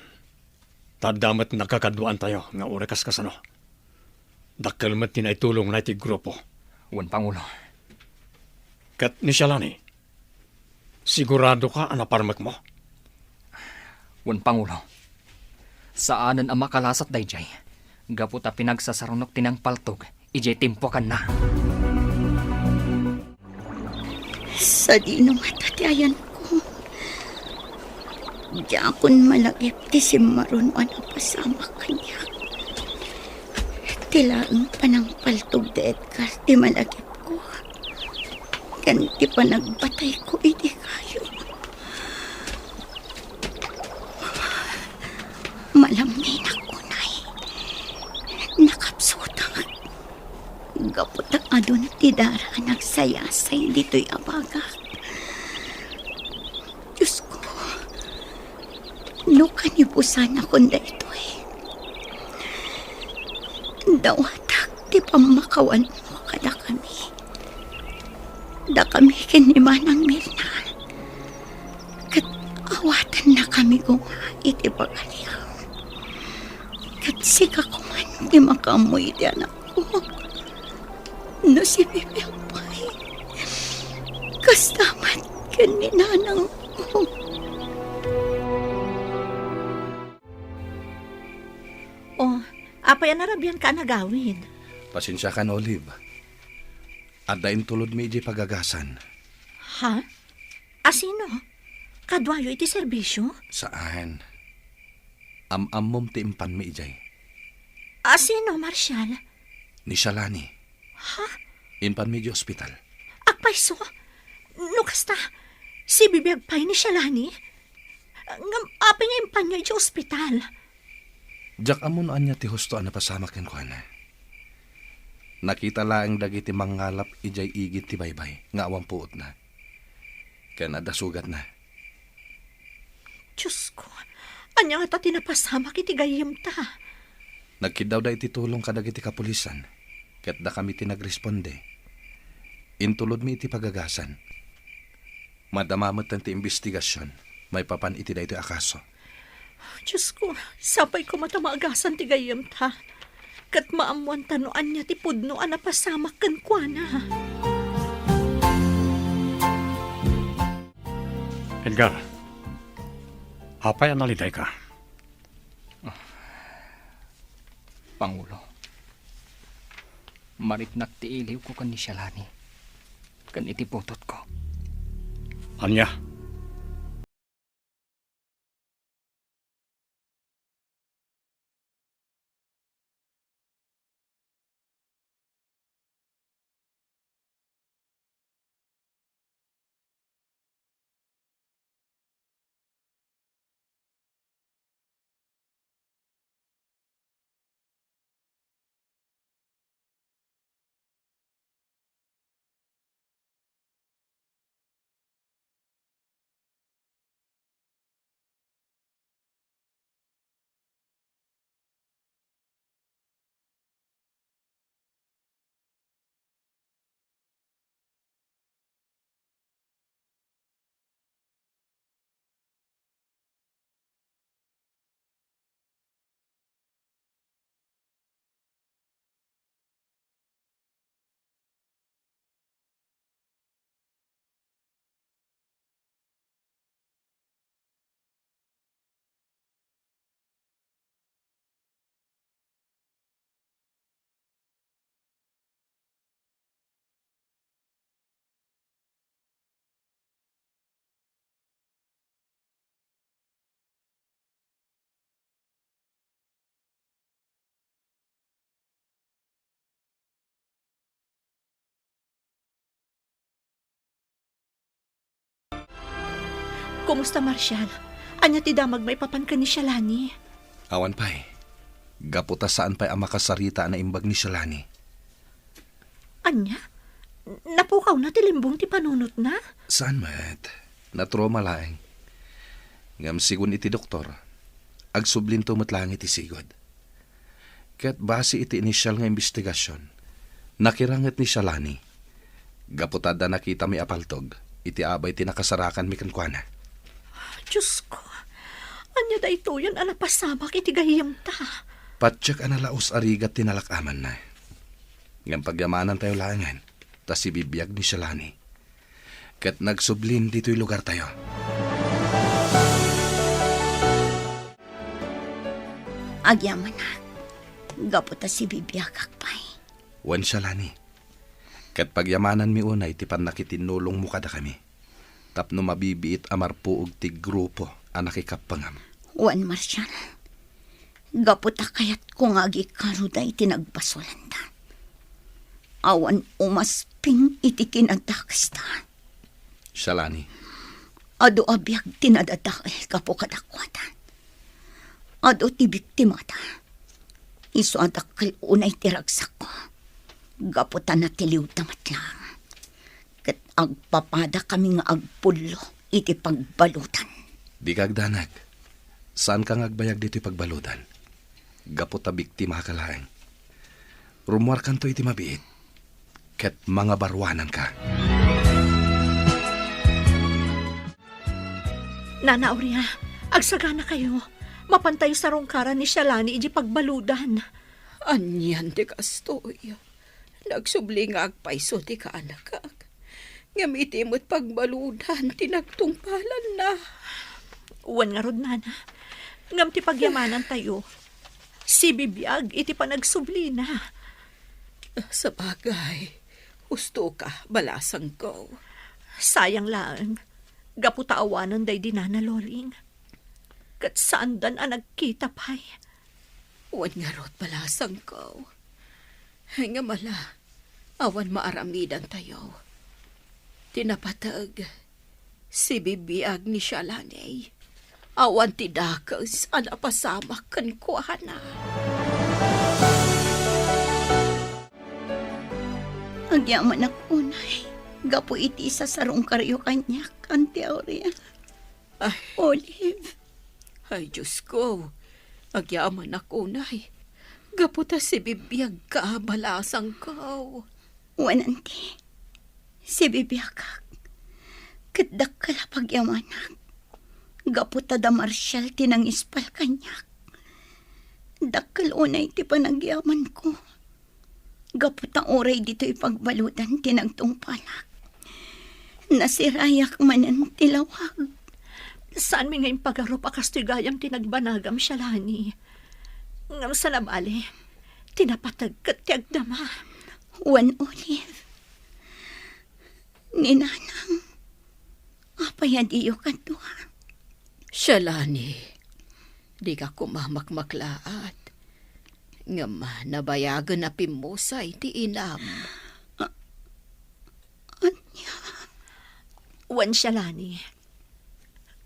Tadamat nakakaduan tayo nga orekas kasano. Dakkalmat tinaitulong na iti grupo. Wan, Pangulo. Kat ni Shalani, sigurado ka anaparmak mo? Wan, Pangulo. Saanan ang makalasat dayjay. Gaputa pinagsasarunok tinang paltog. Ijay timpo kan na. Sa di nung matatayan ko. Di akong malagip ti si Marunuan ang pasama kanya. Tilaang panang paltog de Edgar ti malagip ko. Ganti pa nagbatay ko idi kayo. Malamin ako, Nay. Nakapsutang. Gapot ang adon ti Dara nagsayasay dito'y abaga. Diyos ko, no kanibusan ako na ito eh. Dawatak ti pamakawan mo kada kami. Da kami kinimanang Mirna. Kat awatan na kami kung iti pagaliang. Kat sika ko man di makamoy di anak ko. No si Bibi ang pay. Kastamat kaninanang ko. Oh, apay anarabian ka nagawid. Pasensya ka na, Olive. At dain tulod mi iji pagagasan. Ha? Asino? Kadwayo iti serbisyo? Saan? Am-amom ti impan mi ijay. Asino, Marshal? Ni Shalani. Ha? Impan mi iji ospital. Akpay so? No kasta, si bibiyag pay ni Shalani? Ngam apay nga impanyo iti ospital. Jak amon anya ti husto na pasama ken ko na. Nakita laeng dagiti mangalap ijay igit ti baybay nga awang puot na. Kaya nadasugat na. Diyos ko, anya nga ta tinapasama kiti gayem ta. Nagkidaw da iti tulong kadagiti kapulisan. Ket da kami tinagresponde. Intulod mi iti pagagasan. Madamamot ti investigasyon. May papan iti da iti akaso. Diyos ko, sapay ko matamagasan ti gayem ta. Kat maamuan tanoan niya ti pudno na pasama kan kwa na. Edgar, apay analiday ka. Pangulo. Maripnak ti iliw ko kan ni Shalani. Kan iti putot ko. Anya, Kumusta, Marshal? Anya ti damag may papan ka ni Shalani? Awan pa'y. Gaputa saan pa'y ang makasarita na imbag ni Shalani. Anya? Napukaw na tilimbong ti panunot na. Saan met? Natroma laeng. Ngam sigun iti doktor. Agsublin tumutlang iti sigod. Ket base iti inisyal nga investigasyon. Nakiranget ni Shalani. Gaputada nakita mi apaltog. Iti abay tinakasarakan mi kankwana. Diyos ko, anya da ito yun anapasamak iti gayam ta. Patsak analaos arigat tinalakaman na. Ngam pagyamanan tayo langan. Tas ibibiyag ni Shalani. Ket nagsublin dito'y lugar tayo. Agyaman na. Gaputa si bibiyagak pa'y. Wan Shalani. Ket pagyamanan mi unay ti pannakitinulong mo kada kami. Tapno mabibiit amarpuog ti grupo anak ikapangam. Juan Marcial. Gaputa kayat kung agi karuday tinagbasolanda. Awan umasping iti kinadakasta. Shalani. Ado abiyag tinadadakil kapo kadakwatan. Ado ti biktimata. Iso adakil unay tiragsak ko. Gaputan na tiliw tamat lang. Kat agpapada kami nga agpulo iti pagbalutan. Di kagdanag. Saan kang agbayag dito'y pagbalutan? Gaputa biktima ka laeng. Rumuar kanto iti mabiit. Ket mga barwanan ka. Nana Aurea, agsagana kayo. Mapantay sa rongkaran ni Shalani iji pagbaludan. Anyan ti kastoy. Nagsubli nga agpaiso ti kaanakak. Ngamiti mo't pagbaludan, tinagtungpalan na. Uwan nga rod, Nana. Ngam ti pagyamanan tayo. Si bibiyag iti panagsubli na. Sa bagay, husto ka, balasang ko. Sayang lang. Gaputaawanan day di Nana Loling. Kat saan dan ang nagkita pa'y. Uwan nga rot balasang ko. Nga mala, awan maaramidan tayo. Tinapatag, si bibiyag ni Shalani. Awan ti dakas, anapasamak kan kuhana. Agyaman ako, unay. Gapo iti sa sarong karyo kanyak, Auntie Aurea. Ay, Olive. ay Diyos ko, agyaman ako, nay. Gaputa si bibiyag ka, balasang ko. Wananti. Si bibiyakak. Kadak kalapag-yamanak. Gaputa da Marcial tinang ispal kanyak. Dakal unay ti panagyaman ko. Gaputa oray dito ipagbaludan tinagtong palak. Nasirayak manan tilawag. Saan mi ngayon pagarup akastigayam tinagbanagam Shalani? Ngam sa nabali, tinapatag kat tiagdama. Juan Olive. Ninanang. Apayadiyo ka doon. Shalani, di ka kumamakmaklaat. Nga nabayagan na pimusay ti inam. Anya. Wan Shalani,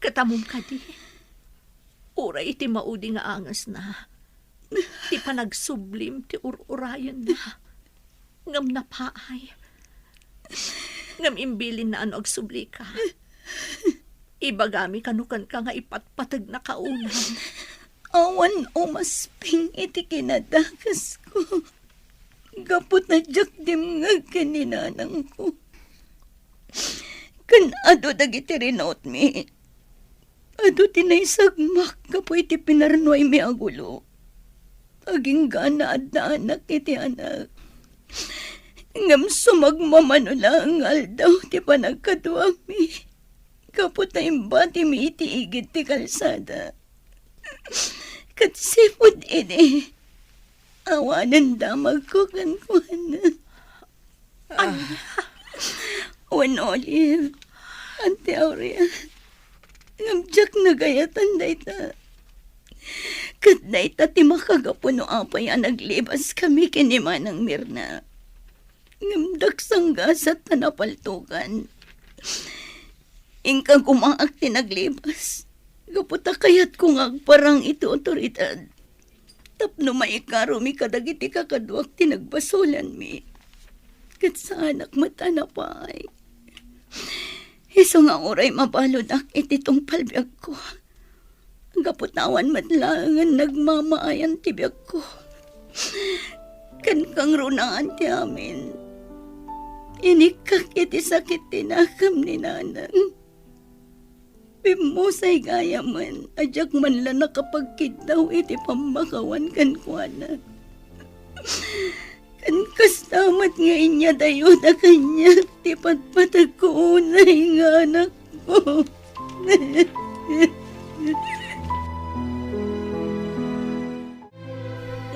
katamong ka di. Uray iti maudi nga angas na. Ti panagsublim ti urayan na. Ngam napaay. Ngam imbilin na ano agsubli ka. Ibagami kanukan ka nga ipatpatag na kaunan. Awan umasping iti kinadakas ko. Gapot na jak dim nga kaninanang ko. Kan ado dagiti rinaut mi. Ado tinaysagmak kapo iti pinarnoy mi agulo. Aging gana at na anak iti anak. Ngam sumagmamano lang aldaw ti panagkatuwa mi. Kapot na imbati mi iti igit ti kalsada. Katsipod ini. Awanan damag ko kankuhanan. Juan Olive. Auntie Aurea. Ngamjak na gayatan dayta. Kat dayta ti makagapuno apay ang naglibas kami kinimanang Mirna. Ngamdak sanggasat na napaltukan. Ingkang kumaak ti naglibas. Gaputa kayat kung agparang ito otoridad. Tapno maikaro mi kadagiti kakaduak ti nagbasulan mi. kat sa anak mata na pay. Iso nga oray mabalod ak ititong palbiag ko. Gaputawan matlangan nagmamaayan tibiyag ko. Kan kang runaan ti amin. Inikak iti sakit tinakam ni nanan. Pimusay gaya man, ajak man la nakapagkitaw iti pamakawan kan kuana. Kan kastamat nga inya dayo na kanya, ti patpatag ko unay nga anak ko.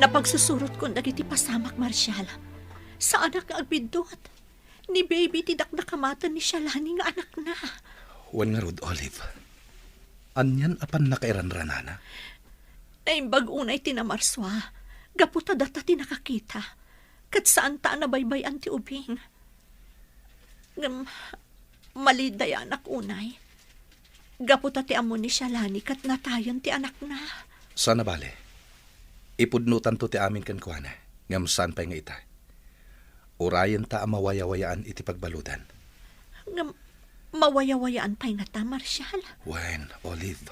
Napagsusurot ko dagiti pasamak, Marshal. Sa anak nga agbidot. Ni baby tidak nakamatan ni Shalani nga anak na. Wan nga rod, Olive. Anyan apan nakairanranana? Naimbag unay tinamarswa. Gaputa data tinakakita. Kat saan ta nabaybayan ti ubing. Maliday anak unay. Gaputa ti amo ni Shalani kat natayan ti anak na. Sana bale. Ipudnutan to ti amin kan kuana. Ngam saan pa'y nga ita. Urayan ta mawayawayaan iti pagbaludan. Mawayawayaan pa'y nga ta, Marshal. Wen, Olive.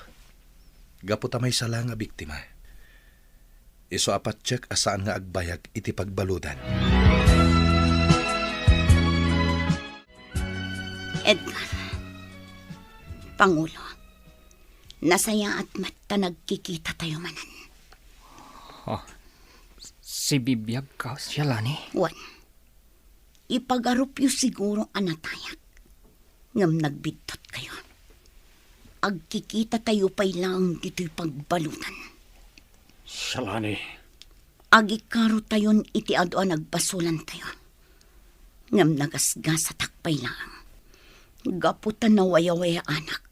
Gaputa may sala nga biktima. Iso apat check asaan nga agbayag iti pagbaludan. Edgar, Pangulo, nasaya at mata nagkikita tayo manan. Si bibiyag ka, Shalani. Wan, ipagarupyo siguro anatayak. Ngam nagbidtot kayo. Agkikita tayo pa'y lang dito'y pagbalutan. Shalani, Agikaro tayon iti ado nagbasulan tayo. Ngam nagasgas sa takpay lang. Gaputan na wayawaya anak.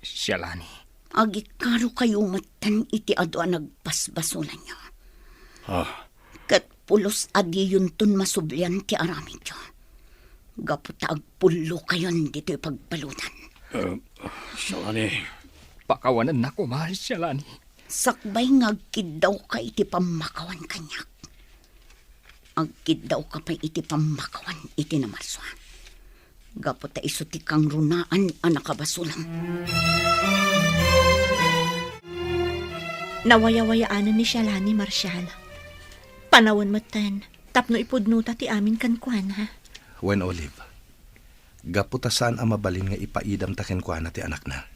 Shalani. Agikaro kayo matan iti ado nagbasbasulan nyo. Kat pulos adi yun tun masublian ti aramid nyo. Gaputa agpulo kayon dito'y pagbalutan. Shalani. Pakawanan na ko, mahal, Shalani. Sakbay nga agkid daw ka iti pamakawan kanyak. Agkid daw ka pa iti pamakawan iti namaswa. Gaputa iso ti kang runaan anakabasulam. Nawayawayaanan ni Shalani, Marshal. Panawan matan, tapno ipudnuta ti amin kankwana. Wen, Olive. Gaputa saan ang mabalin nga ipaidam taken kuana ti anak na.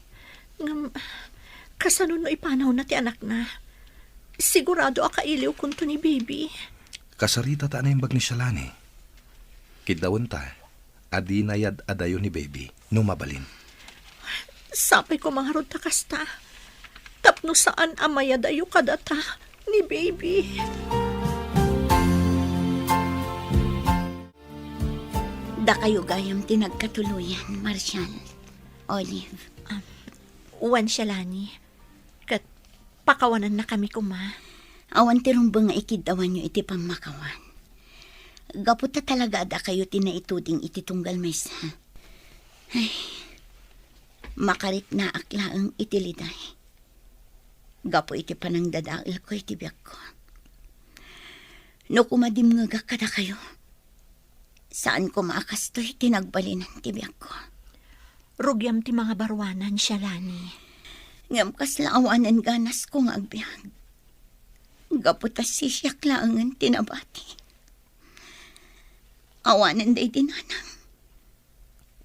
Kasano no ipanaw na ti anak na. Sigurado akailiw kunto ni baby. Kasarita ta na yung bag ni Shalani. Kidawan ta, adi nayad adayo ni baby, no mabalin. Sapay ko mga rod takasta. Tapno saan amayadayo kadata ni baby. Da kayo gayam tinagkatuluyan, Marshal. Olive. Uwan Shalani. Kat pakawanan na kami kuma. Awan tirumbang nga ikidawan nyo iti pamakawan. Gaputa talaga da kayo tinaituding iti tunggal maysa. Ay, makarit na aklaang itiliday. Gapo iti panang dadail ko iti biyak ko. No kumadim nga kada kayo. Saan ko maakastoy tinagbalinan ti biyak ko. Rugyam ti mga barwanan, Shalani. Ngam kaslaawanan ganas ko nga agbiag. Gaputas sisyak laangan tinabati. Awanan day dinanang.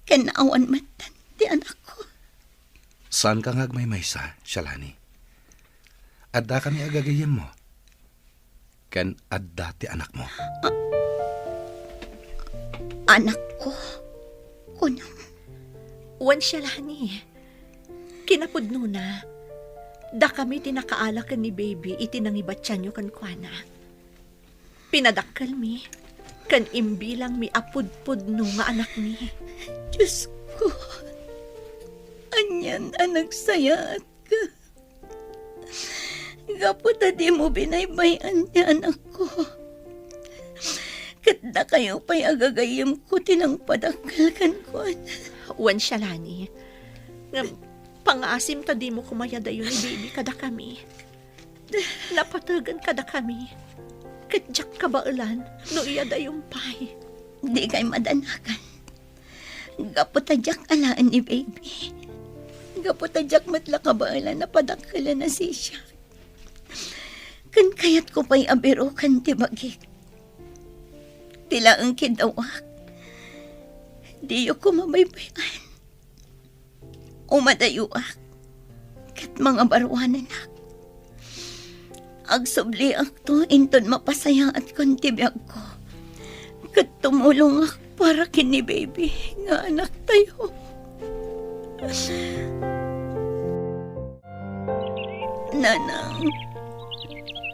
Kanaawan matan ti anak ko. Saan ka ngagmaymaysa, Shalani? Adda kami agagayem mo. Kan adda ti anak mo. Anak ko. Kunam. Uwan Shalani. Kinapudno na. Da kami tinakaalakan ni baby iti nangibatyan nyo kankwana. Pinadakkel mi. Kan imbilang mi apudpudno nga anak mi. Diyos ko. Anyan anak sayat ka. Gaputa di mo binaybayan ti anak ko. Katda kayo pa'y agagayim ko tinang padakkel kan ko. Uwan Shalani. Pangaasim ta di mo kumayadayo ni baby kada kami. Napatagan kada kami. Ket jak kabailan no iya dayumpay. Di kay madanakan. Gaputadyak alaan ni baby. Gaputadyak matla kabailan na padakala na siya. Kan kayat ko pa'y abiro kan tibagik. Tila ang kidawak. Di ko mabaybayan. Umadayuak. Kat mga baruanan ak. Agsubli akto inton mapasaya at kontibiyag ko. Kat tumulong ak para kini baby nga anak tayo. Nanang,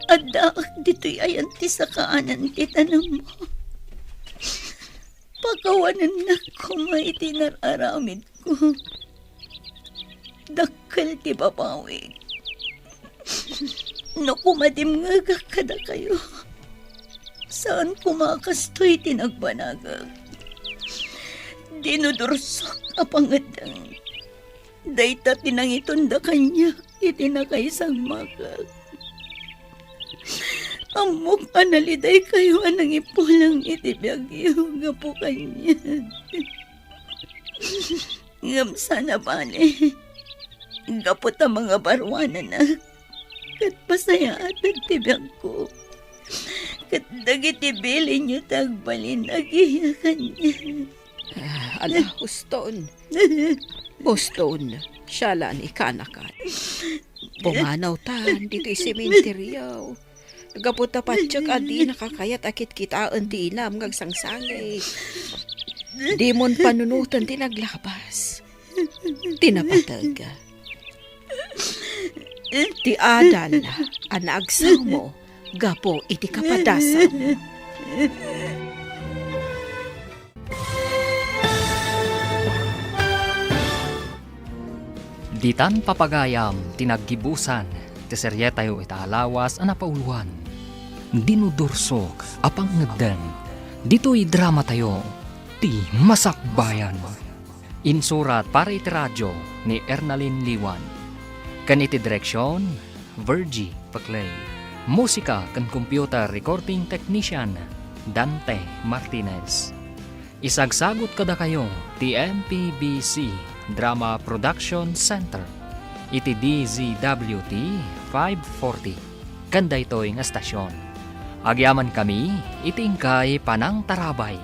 adda ak dito'y ayanti sa kaanan ti tanang mo. Pagawanan na ko may tinararamid ko. Dakal ti babawig. No kumadim nga kada kayo. Saan kumakastoy tinagbanagag? Dinudursok apangadang. Dayta tinangitunda kanya itinakaisang magag. Amok analiday kayo anang ipulang itibiyagyo nga po kanya. Ngam sana bane. Gapot ang mga barwanan na. Kat pasaya at nagtibiyag ko. Kat dagitibili niyo tagbalin agiyakan niya. Ala, Boston. Boston, siya lang ikanakan. Pumanaw tan, dito'y sementeryo. Nagaputa pa tiyok adi nakakayat akit kitaan ti inam ngagsangsangay. Di mon panunutan ti naglabas. Tinapatag. Ti adal, anagsaw mo, gapo iti kapadasam. Ditan papagayam tinaggibusan ti serye tayo itaalawas a napauluan. Dinudursok apang ngagdan. Dito'y drama tayo ti Masakbayan. Insurat para iti radyo ni Ernalyn Liwan. Kan iti direksyon Virgie Paclay. Musika kan computer recording technician Dante Martinez. Isagsagot kada kayo ti MPBC Drama Production Center. Iti DZWT 540. Kanda ito'y nga stasyon. Agyaman kami, itingkay Panang Tarabay.